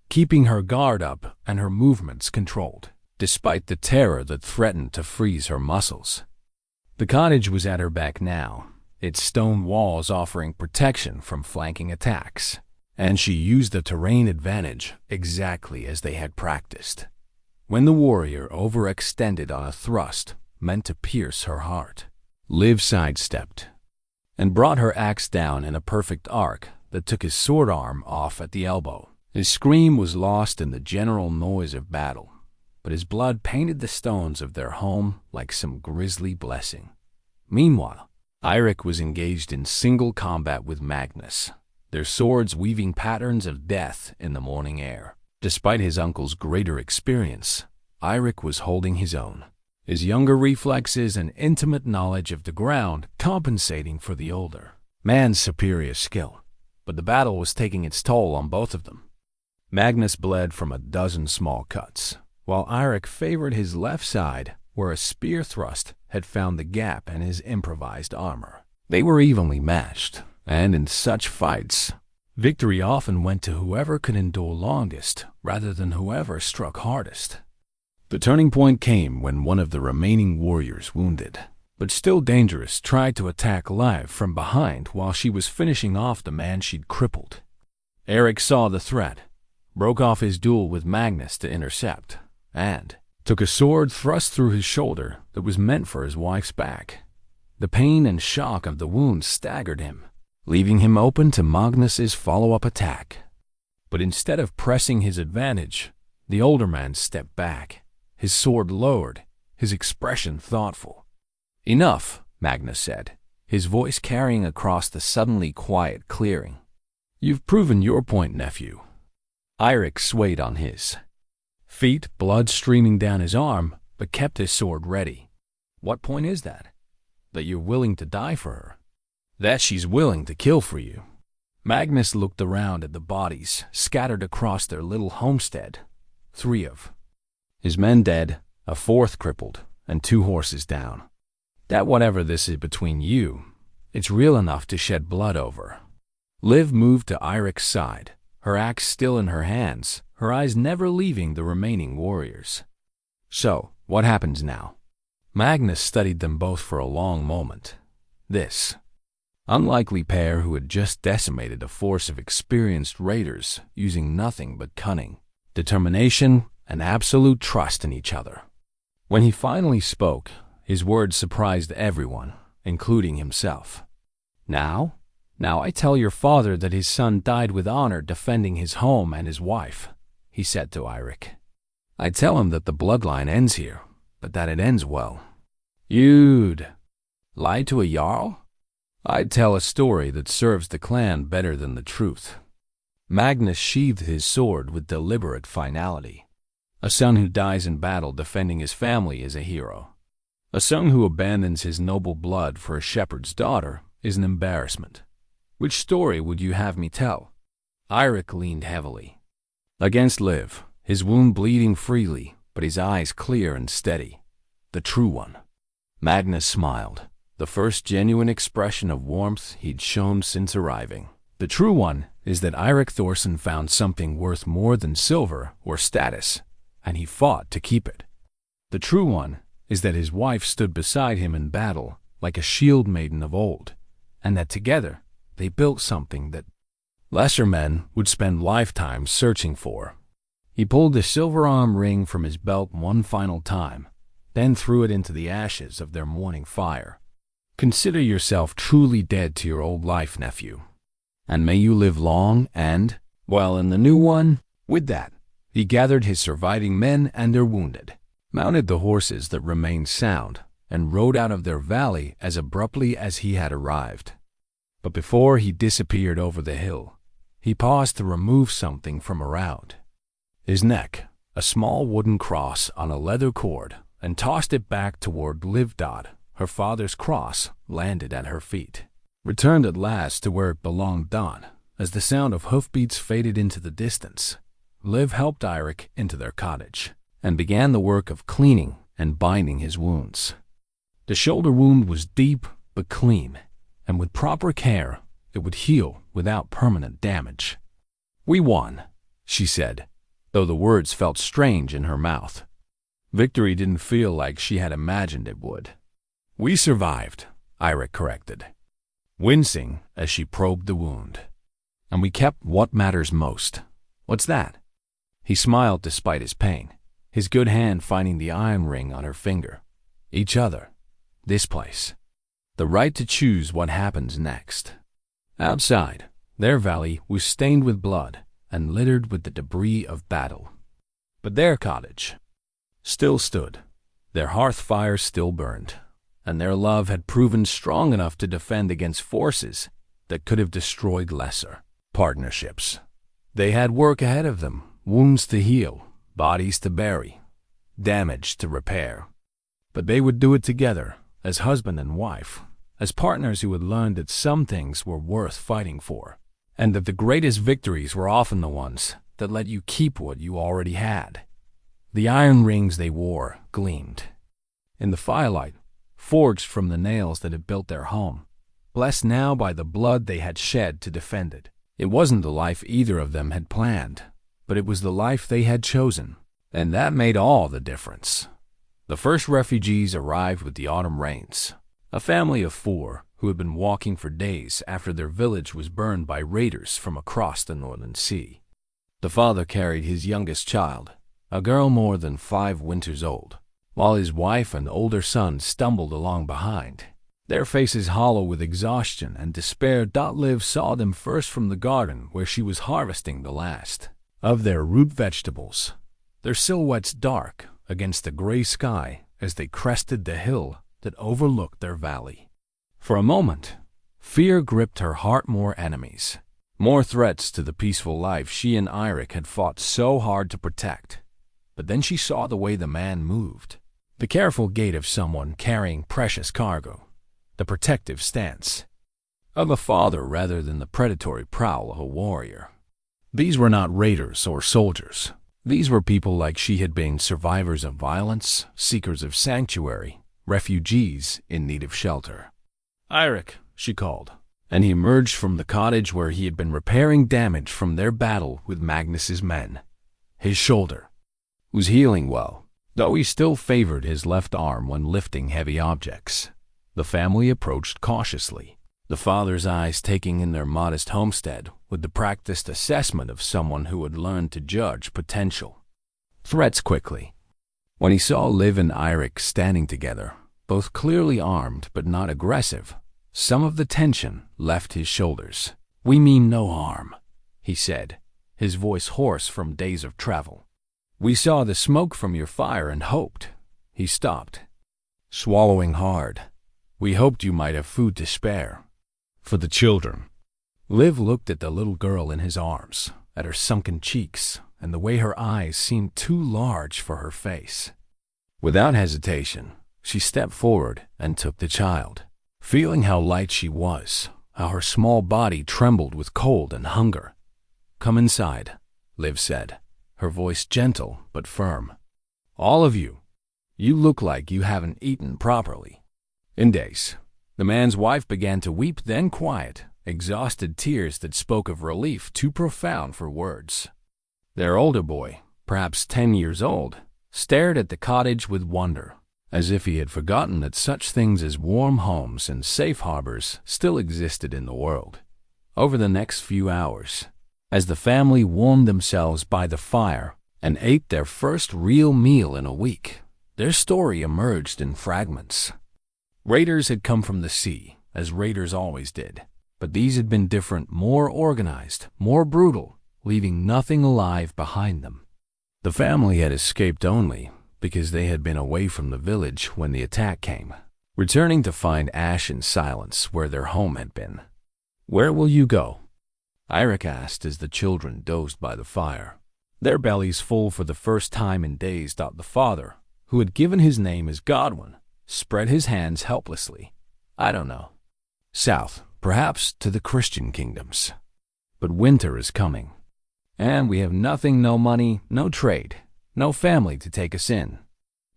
A: keeping her guard up and her movements controlled, despite the terror that threatened to freeze her muscles. The cottage was at her back now, its stone walls offering protection from flanking attacks, and she used the terrain advantage exactly as they had practiced. When the warrior overextended on a thrust meant to pierce her heart, Liv sidestepped and brought her axe down in a perfect arc that took his sword arm off at the elbow. His scream was lost in the general noise of battle, but his blood painted the stones of their home like some grisly blessing. Meanwhile, Eirik was engaged in single combat with Magnus, their swords weaving patterns of death in the morning air. Despite his uncle's greater experience, Eirik was holding his own, his younger reflexes and intimate knowledge of the ground compensating for the older man's superior skill. But the battle was taking its toll on both of them. Magnus bled from a dozen small cuts, while Eirik favored his left side where a spear thrust had found the gap in his improvised armor. They were evenly matched, and in such fights, victory often went to whoever could endure longest rather than whoever struck hardest. The turning point came when one of the remaining warriors, wounded but still dangerous, tried to attack Liv from behind while she was finishing off the man she'd crippled. Eirik saw the threat, broke off his duel with Magnus to intercept, and took a sword thrust through his shoulder that was meant for his wife's back. The pain and shock of the wound staggered him, leaving him open to Magnus's follow-up attack. But instead of pressing his advantage, the older man stepped back, his sword lowered, his expression thoughtful. "Enough," Magnus said, his voice carrying across the suddenly quiet clearing. "You've proven your point, nephew." Eirik swayed on his feet, blood streaming down his arm, but kept his sword ready. "What point is that? That you're willing to die for her? That she's willing to kill for you?" Magnus looked around at the bodies scattered across their little homestead. 3 of his men dead, a 4th crippled, and 2 horses down. "That whatever this is between you, it's real enough to shed blood over." Liv moved to Eirik's side, her axe still in her hands, her eyes never leaving the remaining warriors. "So, what happens now?" Magnus studied them both for a long moment. This unlikely pair who had just decimated a force of experienced raiders using nothing but cunning, determination, and absolute trust in each other. When he finally spoke, his words surprised everyone, including himself. Now I tell your father that his son died with honor defending his home and his wife," he said to Eirik. "I tell him that the bloodline ends here, but that it ends well." "You'd lie to a jarl?" "I'd tell a story that serves the clan better than the truth." Magnus sheathed his sword with deliberate finality. A son who dies in battle defending his family is a hero. A son who abandons his noble blood for a shepherd's daughter is an embarrassment. Which story would you have me tell? Eirik leaned heavily against Liv, his wound bleeding freely, but his eyes clear and steady. The true one. Magnus smiled, the first genuine expression of warmth he'd shown since arriving. The true one is that Eirik Thorson found something worth more than silver or status, and he fought to keep it. The true one is that his wife stood beside him in battle like a shield maiden of old, and that together they built something that lesser men would spend lifetimes searching for. He pulled the silver arm ring from his belt one final time, then threw it into the ashes of their morning fire. Consider yourself truly dead to your old life, nephew. And may you live long and, well, in the new one. With that, he gathered his surviving men and their wounded, mounted the horses that remained sound, and rode out of their valley as abruptly as he had arrived. But before he disappeared over the hill, he paused to remove something from around his neck, a small wooden cross on a leather cord, and tossed it back toward Livdod. Her father's cross landed at her feet, returned at last to where it belonged on. As the sound of hoofbeats faded into the distance, Liv helped Eirik into their cottage and began the work of cleaning and binding his wounds. The shoulder wound was deep but clean, and with proper care, it would heal without permanent damage. "We won," she said, though the words felt strange in her mouth. Victory didn't feel like she had imagined it would. "We survived," Eirik corrected, wincing as she probed the wound. "And we kept what matters most." "What's that?" He smiled despite his pain, his good hand finding the iron ring on her finger. "Each other. This place. The right to choose what happens next." Outside, their valley was stained with blood and littered with the debris of battle. But their cottage still stood, their hearth fire still burned, and their love had proven strong enough to defend against forces that could have destroyed lesser partnerships. They had work ahead of them, wounds to heal, bodies to bury, damage to repair. But they would do it together, as husband and wife, as partners who had learned that some things were worth fighting for, and that the greatest victories were often the ones that let you keep what you already had. The iron rings they wore gleamed in the firelight, forged from the nails that had built their home, blessed now by the blood they had shed to defend it. It wasn't the life either of them had planned, but it was the life they had chosen, and that made all the difference. The first refugees arrived with the autumn rains, a family of 4 who had been walking for days after their village was burned by raiders from across the northern sea. The father carried his youngest child, a girl more than 5 winters old, while his wife and older son stumbled along behind, their faces hollow with exhaustion and despair. Liv saw them first from the garden where she was harvesting the last of their root vegetables, their silhouettes dark against the gray sky as they crested the hill that overlooked their valley. For a moment, fear gripped her heart. More enemies, more threats to the peaceful life she and Eirik had fought so hard to protect. But then she saw the way the man moved, the careful gait of someone carrying precious cargo, the protective stance of a father rather than the predatory prowl of a warrior. These were not raiders or soldiers. These were people like she had been, survivors of violence, seekers of sanctuary, refugees in need of shelter. "Eirik," she called, and he emerged from the cottage where he had been repairing damage from their battle with Magnus's men. His shoulder was healing well, though he still favored his left arm when lifting heavy objects. The family approached cautiously, the father's eyes taking in their modest homestead with the practiced assessment of someone who had learned to judge potential threats quickly. When he saw Liv and Eirik standing together, both clearly armed but not aggressive, some of the tension left his shoulders. "We mean no harm," he said, his voice hoarse from days of travel. "We saw the smoke from your fire and hoped." He stopped, swallowing hard. "We hoped you might have food to spare for the children." Liv looked at the little girl in his arms, at her sunken cheeks, and the way her eyes seemed too large for her face. Without hesitation, she stepped forward and took the child. Feeling how light she was, how her small body trembled with cold and hunger. "Come inside," Liv said, her voice gentle but firm. "All of you, you look like you haven't eaten properly." In days, the man's wife began to weep, then quiet, exhausted tears that spoke of relief too profound for words. Their older boy, perhaps 10 years old, stared at the cottage with wonder, as if he had forgotten that such things as warm homes and safe harbors still existed in the world. Over the next few hours, as the family warmed themselves by the fire and ate their first real meal in a week, their story emerged in fragments. Raiders had come from the sea, as raiders always did, but these had been different, more organized, more brutal, leaving nothing alive behind them. The family had escaped only because they had been away from the village when the attack came, returning to find ash and silence where their home had been. "Where will you go?" Eirik asked as the children dozed by the fire. Their bellies full for the first time in days, the father, who had given his name as Godwin, spread his hands helplessly. "I don't know. South, perhaps to the Christian kingdoms. But winter is coming. And we have nothing, no money, no trade, no family to take us in."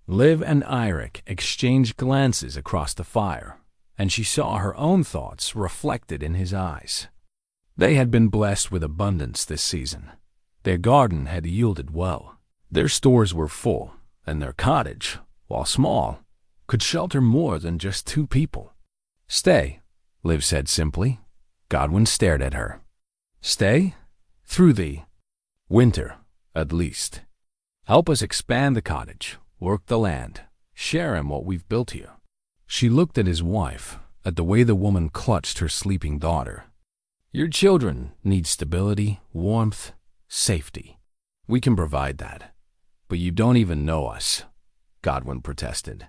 A: Liv and Eirik exchanged glances across the fire, and she saw her own thoughts reflected in his eyes. They had been blessed with abundance this season. Their garden had yielded well. Their stores were full, and their cottage, while small, could shelter more than just 2 people. "Stay," Liv said simply. Godwin stared at her. "Stay? Through the winter, at least. Help us expand the cottage, work the land, share in what we've built here." She looked at his wife, at the way the woman clutched her sleeping daughter. "Your children need stability, warmth, safety. We can provide that. But you don't even know us," Godwin protested.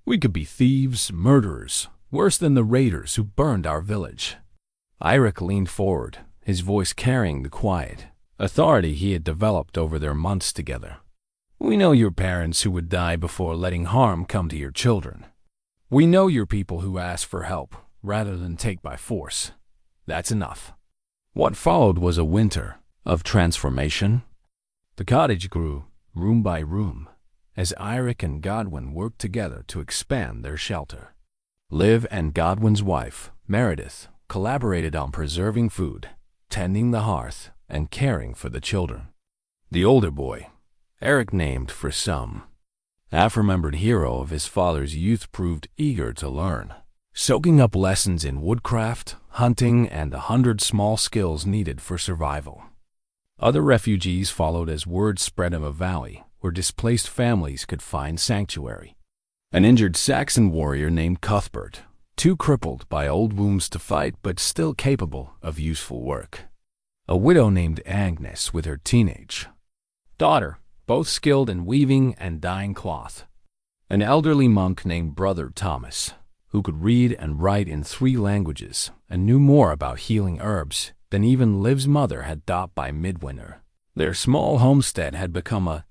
A: "We could be thieves, murderers, worse than the raiders who burned our village." Eirik leaned forward, his voice carrying the quiet authority he had developed over their months together. "We know your parents who would die before letting harm come to your children. We know your people who ask for help rather than take by force. That's enough." What followed was a winter of transformation. The cottage grew, room by room, as Eirik and Godwin worked together to expand their shelter. Liv and Godwin's wife, Meredith, collaborated on preserving food, tending the hearth, and caring for the children. The older boy, Eric named for some, half-remembered hero of his father's youth, proved eager to learn, soaking up lessons in woodcraft, hunting, and 100 small skills needed for survival. Other refugees followed as word spread of a valley where displaced families could find sanctuary. An injured Saxon warrior named Cuthbert, too crippled by old wounds to fight but still capable of useful work. A widow named Agnes with her teenage daughter, both skilled in weaving and dyeing cloth. An elderly monk named Brother Thomas, who could read and write in 3 languages and knew more about healing herbs than even Liv's mother had taught by midwinter. Their small homestead had become a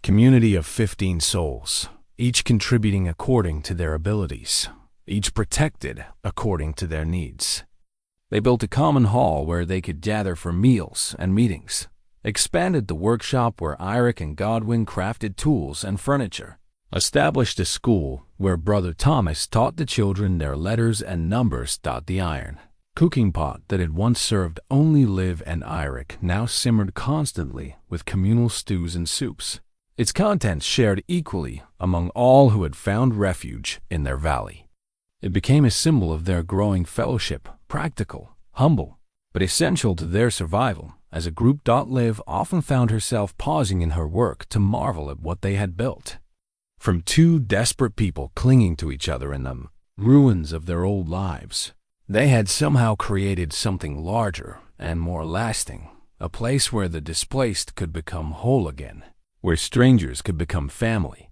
A: community of 15 souls, each contributing according to their abilities, each protected according to their needs. They built a common hall where they could gather for meals and meetings, expanded the workshop where Eirik and Godwin crafted tools and furniture, established a school where Brother Thomas taught the children their letters and numbers, the iron cooking pot that had once served only Liv and Eirik now simmered constantly with communal stews and soups, its contents shared equally among all who had found refuge in their valley. It became a symbol of their growing fellowship, practical, humble, but essential to their survival as a group. Liv often found herself pausing in her work to marvel at what they had built. From 2 desperate people clinging to each other in the ruins of their old lives, they had somehow created something larger and more lasting, a place where the displaced could become whole again, where strangers could become family,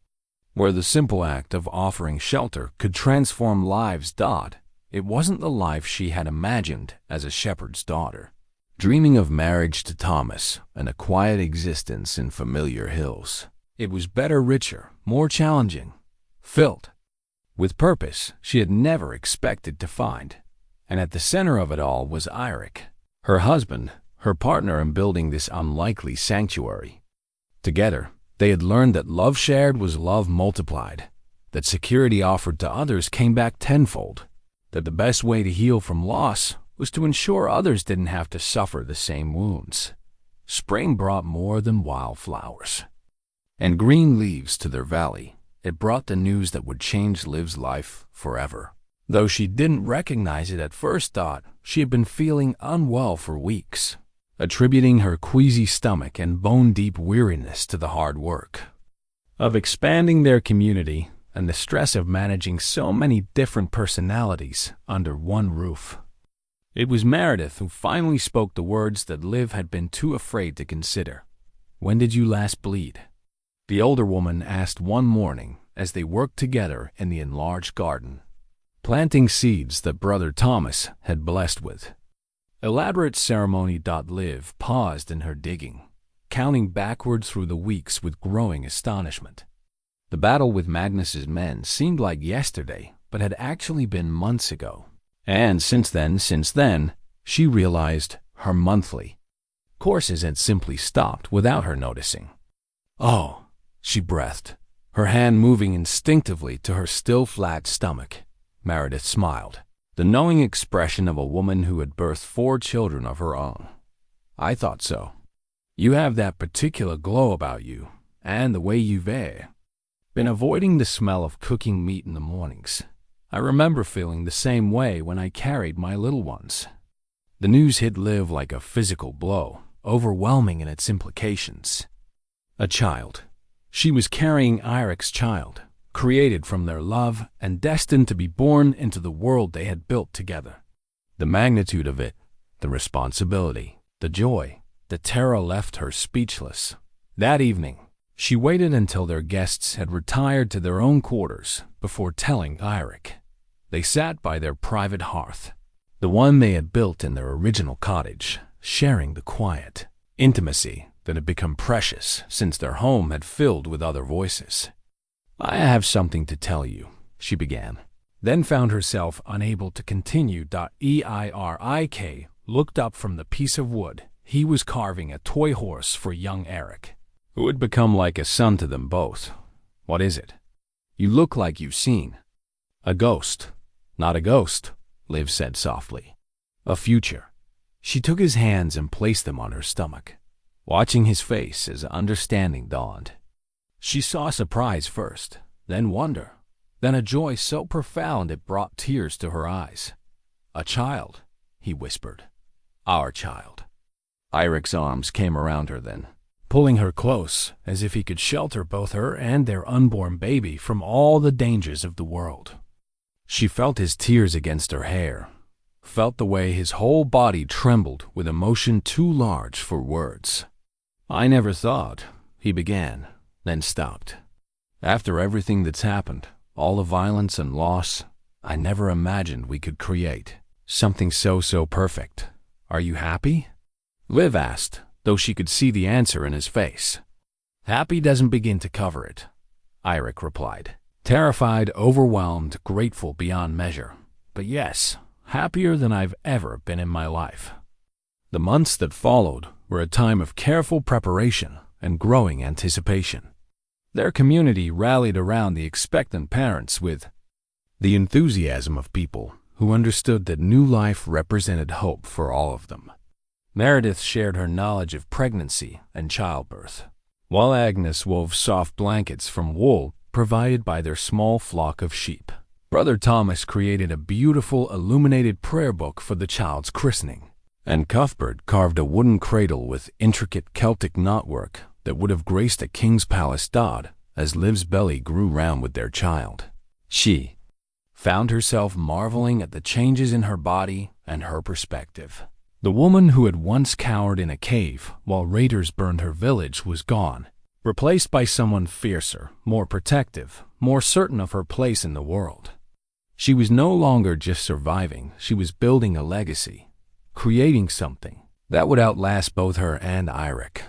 A: where the simple act of offering shelter could transform lives. It wasn't the life she had imagined as a shepherd's daughter. dreaming of marriage to Thomas and a quiet existence in familiar hills. It was better, richer, more challenging, filled with purpose she had never expected to find. And at the center of it all was Eirik, her husband, her partner in building this unlikely sanctuary. Together, they had learned that love shared was love multiplied, that security offered to others came back tenfold, that the best way to heal from loss was to ensure others didn't have to suffer the same wounds. Spring brought more than wildflowers and green leaves to their valley. It brought the news that would change Liv's life forever. Though she didn't recognize it at first thought, she had been feeling unwell for weeks, attributing her queasy stomach and bone-deep weariness to the hard work of expanding their community and the stress of managing so many different personalities under one roof. It was Meredith who finally spoke the words that Liv had been too afraid to consider. "When did you last bleed?" The older woman asked one morning as they worked together in the enlarged garden, planting seeds that Brother Thomas had blessed with. Elaborate ceremony. Liv paused in her digging, counting backward through the weeks with growing astonishment. The battle with Magnus's men seemed like yesterday, but had actually been months ago. And since then, she realized her monthly courses had simply stopped without her noticing. "Oh," she breathed, her hand moving instinctively to her still flat stomach. Meredith smiled, the knowing expression of a woman who had birthed 4 children of her own. "I thought so. You have that particular glow about you, and the way you've been avoiding the smell of cooking meat in the mornings. I remember feeling the same way when I carried my little ones." The news hit Liv like a physical blow, overwhelming in its implications. A child. She was carrying Eirik's child, created from their love and destined to be born into the world they had built together. The magnitude of it, the responsibility, the joy, the terror left her speechless. That evening, she waited until their guests had retired to their own quarters before telling Eirik. They sat by their private hearth, the one they had built in their original cottage, sharing the quiet intimacy that had become precious since their home had filled with other voices. "I have something to tell you," she began, then found herself unable to continue. Eirik looked up from the piece of wood he was carving a toy horse for young Eirik, who had become like a son to them both. "What is it? You look like you've seen a ghost." "Not a ghost," Liv said softly. "A future." She took his hands and placed them on her stomach, watching his face as understanding dawned. She saw surprise first, then wonder, then a joy so profound it brought tears to her eyes. "A child," he whispered. "Our child." Eirik's arms came around her then, pulling her close as if he could shelter both her and their unborn baby from all the dangers of the world. She felt his tears against her hair, felt the way his whole body trembled with emotion too large for words. "I never thought," he began, then stopped. "After everything that's happened, all the violence and loss, I never imagined we could create something so perfect. Are you happy?" Liv asked, though she could see the answer in his face. "Happy doesn't begin to cover it," Eirik replied, terrified, overwhelmed, grateful beyond measure. "But yes, happier than I've ever been in my life." The months that followed were a time of careful preparation and growing anticipation. Their community rallied around the expectant parents with the enthusiasm of people who understood that new life represented hope for all of them. Meredith shared her knowledge of pregnancy and childbirth, while Agnes wove soft blankets from wool provided by their small flock of sheep. Brother Thomas created a beautiful illuminated prayer book for the child's christening, and Cuthbert carved a wooden cradle with intricate Celtic knotwork that would have graced a king's palace as Liv's belly grew round with their child. She found herself marveling at the changes in her body and her perspective. The woman who had once cowered in a cave while raiders burned her village was gone, replaced by someone fiercer, more protective, more certain of her place in the world. She was no longer just surviving, she was building a legacy, creating something That would outlast both her and Eirik.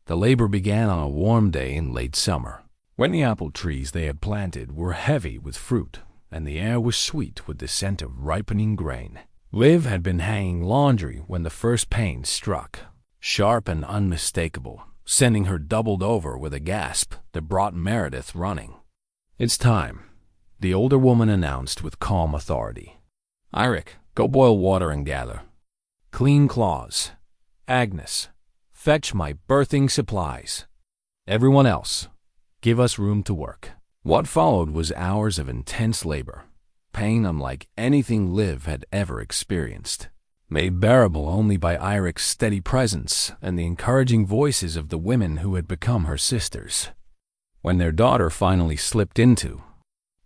A: The labor began on a warm day in late summer, when the apple trees they had planted were heavy with fruit, and the air was sweet with the scent of ripening grain. Liv had been hanging laundry when the first pain struck, sharp and unmistakable, sending her doubled over with a gasp that brought Meredith running. "It's time," the older woman announced with calm authority. "Eirik, go boil water and gather. Clean cloths. Agnes, fetch my birthing supplies. Everyone else, give us room to work." What followed was hours of intense labor, pain unlike anything Liv had ever experienced, made bearable only by Eirik's steady presence and the encouraging voices of the women who had become her sisters. When their daughter finally slipped into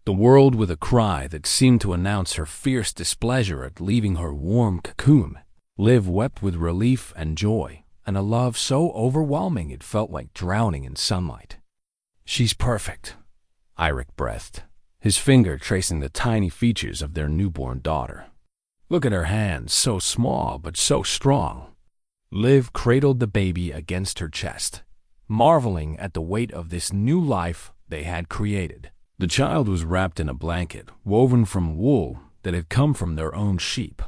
A: the world with a cry that seemed to announce her fierce displeasure at leaving her warm cocoon, Liv wept with relief and joy, and a love so overwhelming it felt like drowning in sunlight. "She's perfect," Eirik breathed, his finger tracing the tiny features of their newborn daughter. "Look at her hands, so small but so strong." Liv cradled the baby against her chest, marveling at the weight of this new life they had created. The child was wrapped in a blanket woven from wool that had come from their own sheep,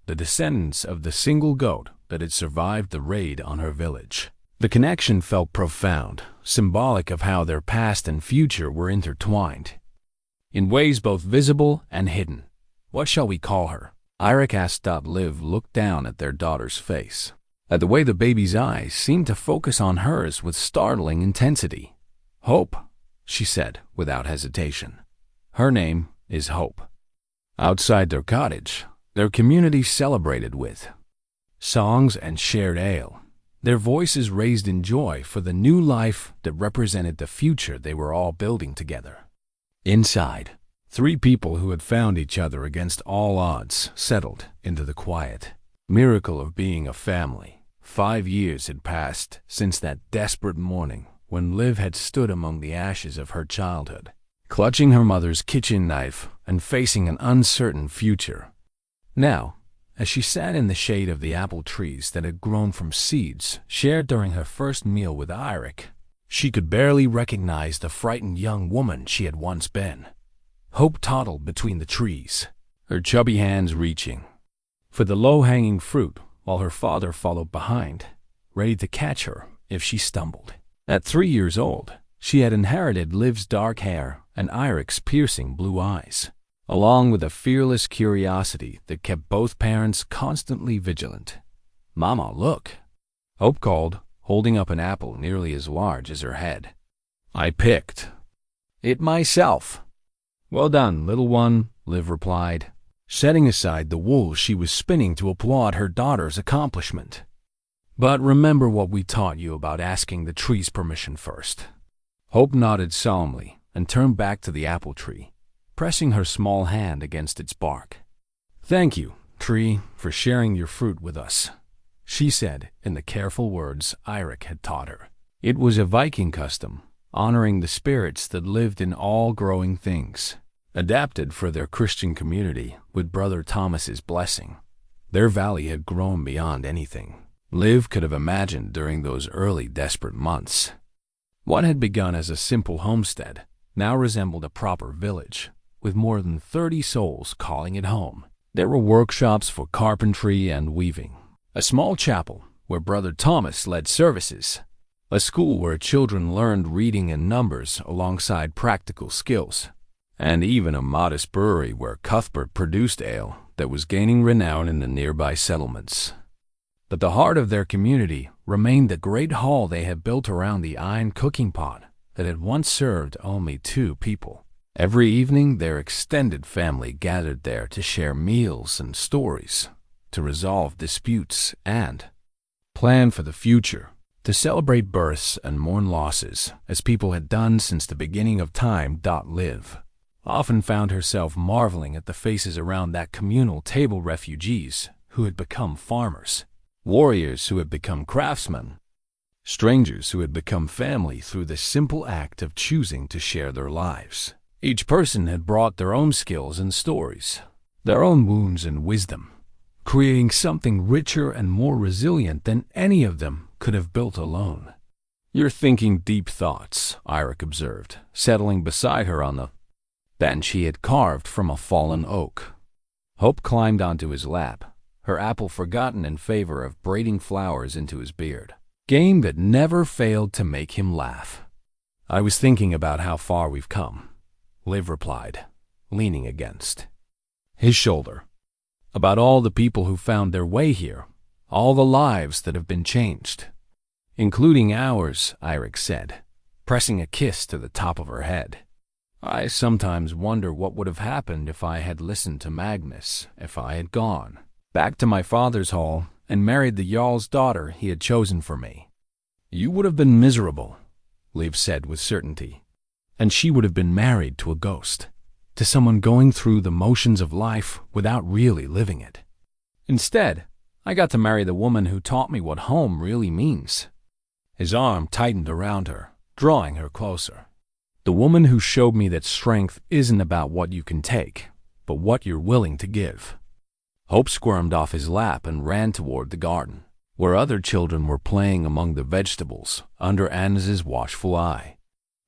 A: the descendants of the single goat that had survived the raid on her village. The connection felt profound, symbolic of how their past and future were intertwined, in ways both visible and hidden. "What shall we call her?" Eirik asked. Liv looked down at their daughter's face, at the way the baby's eyes seemed to focus on hers with startling intensity. "Hope," she said without hesitation. "Her name is Hope." Outside their cottage, their community celebrated with songs and shared ale, their voices raised in joy for the new life that represented the future they were all building together. Inside, three people who had found each other against all odds settled into the quiet miracle of being a family. 5 years had passed since that desperate morning when Liv had stood among the ashes of her childhood, clutching her mother's kitchen knife and facing an uncertain future. Now, as she sat in the shade of the apple trees that had grown from seeds shared during her first meal with Eirik, she could barely recognize the frightened young woman she had once been. Hope toddled between the trees, her chubby hands reaching for the low-hanging fruit while her father followed behind, ready to catch her if she stumbled. At 3 years old, she had inherited Liv's dark hair and Eirik's piercing blue eyes, along with a fearless curiosity that kept both parents constantly vigilant. "Mama, look," Hope called, holding up an apple nearly as large as her head. "I picked it myself." "Well done, little one," Liv replied, setting aside the wool she was spinning to applaud her daughter's accomplishment. "But remember what we taught you about asking the tree's permission first." Hope nodded solemnly and turned back to the apple tree, pressing her small hand against its bark. "Thank you, tree, for sharing your fruit with us," she said in the careful words Eirik had taught her. It was a Viking custom, honoring the spirits that lived in all growing things, adapted for their Christian community with Brother Thomas's blessing. Their valley had grown beyond anything Liv could have imagined during those early desperate months. What had begun as a simple homestead now resembled a proper village, with more than 30 souls calling it home. There were workshops for carpentry and weaving, a small chapel where Brother Thomas led services, a school where children learned reading and numbers alongside practical skills, and even a modest brewery where Cuthbert produced ale that was gaining renown in the nearby settlements. But the heart of their community remained the great hall they had built around the iron cooking pot that had once served only 2 people. Every evening, their extended family gathered there to share meals and stories, to resolve disputes and plan for the future, to celebrate births and mourn losses, as people had done since the beginning of time. Liv often found herself marveling at the faces around that communal table, refugees who had become farmers, warriors who had become craftsmen, strangers who had become family through the simple act of choosing to share their lives. Each person had brought their own skills and stories, their own wounds and wisdom, creating something richer and more resilient than any of them could have built alone. "You're thinking deep thoughts," Eirik observed, settling beside her on the bench he had carved from a fallen oak. Hope climbed onto his lap, her apple forgotten in favor of braiding flowers into his beard, game that never failed to make him laugh. "I was thinking about how far we've come," Liv replied, leaning against his shoulder. "About all the people who found their way here, all the lives that have been changed." "Including ours," Eirik said, pressing a kiss to the top of her head. "I sometimes wonder what would have happened if I had listened to Magnus, if I had gone back to my father's hall and married the Jarl's daughter he had chosen for me." "You would have been miserable," Liv said with certainty. "And she would have been married to a ghost, to someone going through the motions of life without really living it. Instead, I got to marry the woman who taught me what home really means." His arm tightened around her, drawing her closer. "The woman who showed me that strength isn't about what you can take, but what you're willing to give." Hope squirmed off his lap and ran toward the garden, where other children were playing among the vegetables under Anna's watchful eye.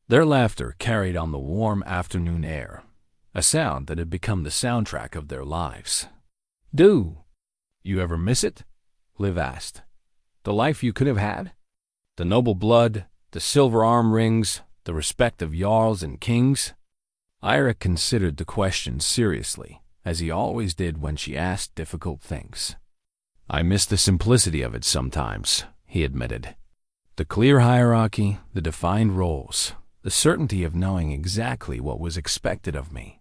A: Their laughter carried on the warm afternoon air, a sound that had become the soundtrack of their lives. "Do you ever miss it?" Liv asked. "The life you could have had? The noble blood, the silver arm rings, the respect of jarls and kings?" Eirik considered the question seriously, as he always did when she asked difficult things. "I miss the simplicity of it sometimes," he admitted. "The clear hierarchy, the defined roles, the certainty of knowing exactly what was expected of me.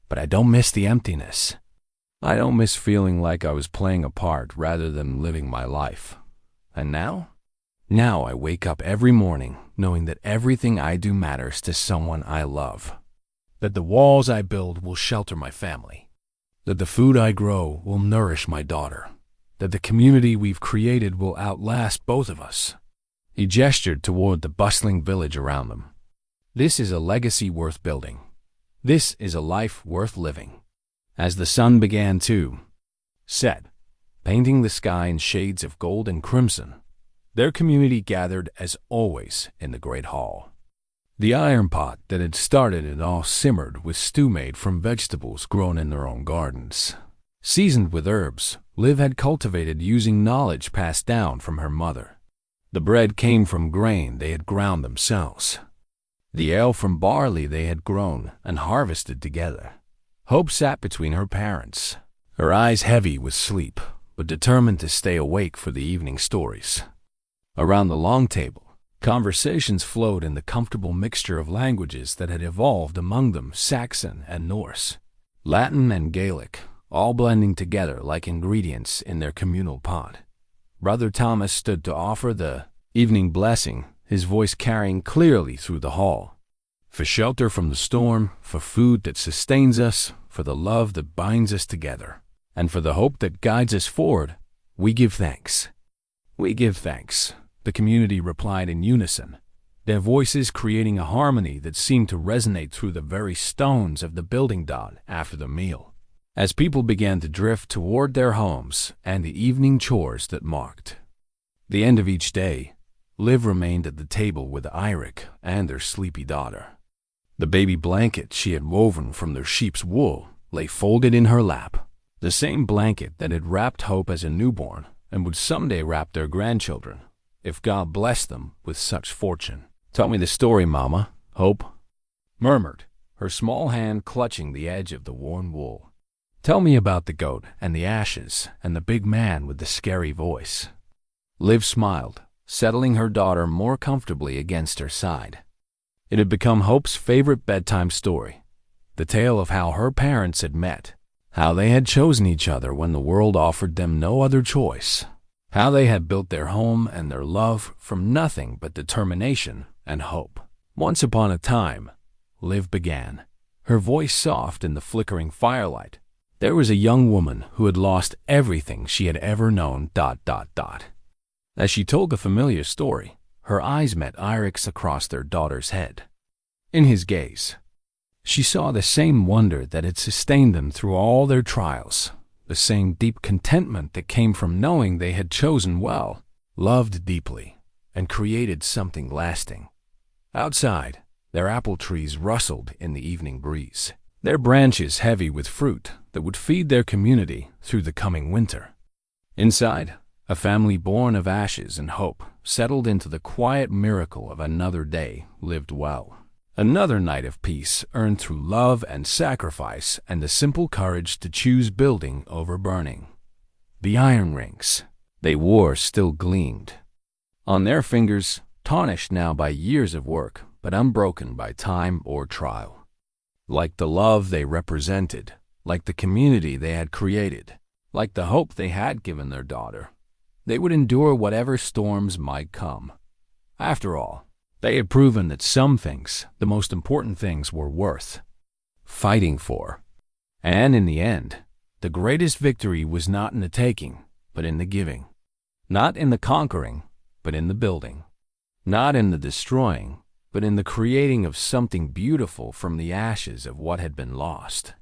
A: But I don't miss the emptiness. I don't miss feeling like I was playing a part rather than living my life. And now? Now I wake up every morning knowing that everything I do matters to someone I love. That the walls I build will shelter my family. That the food I grow will nourish my daughter. That the community we've created will outlast both of us." He gestured toward the bustling village around them. "This is a legacy worth building. This is a life worth living." As the sun began to set, painting the sky in shades of gold and crimson, their community gathered as always in the great hall. The iron pot that had started it all simmered with stew made from vegetables grown in their own gardens. Seasoned with herbs Liv had cultivated using knowledge passed down from her mother. The bread came from grain they had ground themselves. The ale from barley they had grown and harvested together. Hope sat between her parents, her eyes heavy with sleep, but determined to stay awake for the evening stories. Around the long table, conversations flowed in the comfortable mixture of languages that had evolved among them: Saxon and Norse, Latin and Gaelic, all blending together like ingredients in their communal pot. Brother Thomas stood to offer the evening blessing, his voice carrying clearly through the hall. "For shelter from the storm, for food that sustains us, for the love that binds us together, and for the hope that guides us forward, we give thanks." "We give thanks," the community replied in unison, their voices creating a harmony that seemed to resonate through the very stones of the building dot after the meal. As people began to drift toward their homes and the evening chores that marked the end of each day, Liv remained at the table with Eirik and their sleepy daughter. The baby blanket she had woven from their sheep's wool lay folded in her lap, the same blanket that had wrapped Hope as a newborn and would someday wrap their grandchildren, if God blessed them with such fortune. "Tell me the story, Mama," Hope murmured, her small hand clutching the edge of the worn wool. "Tell me about the goat and the ashes and the big man with the scary voice." Liv smiled, settling her daughter more comfortably against her side. It had become Hope's favorite bedtime story, the tale of how her parents had met, how they had chosen each other when the world offered them no other choice, how they had built their home and their love from nothing but determination and hope. "Once upon a time," Liv began, her voice soft in the flickering firelight, "there was a young woman who had lost everything she had ever known. As she told the familiar story, her eyes met Eirik's across their daughter's head. In his gaze, she saw the same wonder that had sustained them through all their trials, the same deep contentment that came from knowing they had chosen well, loved deeply, and created something lasting. Outside, their apple trees rustled in the evening breeze, their branches heavy with fruit that would feed their community through the coming winter. Inside, a family born of ashes and hope settled into the quiet miracle of another day lived well. Another night of peace earned through love and sacrifice and the simple courage to choose building over burning. The iron rings they wore still gleamed. On their fingers, tarnished now by years of work, but unbroken by time or trial. Like the love they represented, like the community they had created, like the hope they had given their daughter, they would endure whatever storms might come. After all, they had proven that some things, the most important things, were worth fighting for. And in the end, the greatest victory was not in the taking, but in the giving. Not in the conquering, but in the building. Not in the destroying, but in the creating of something beautiful from the ashes of what had been lost.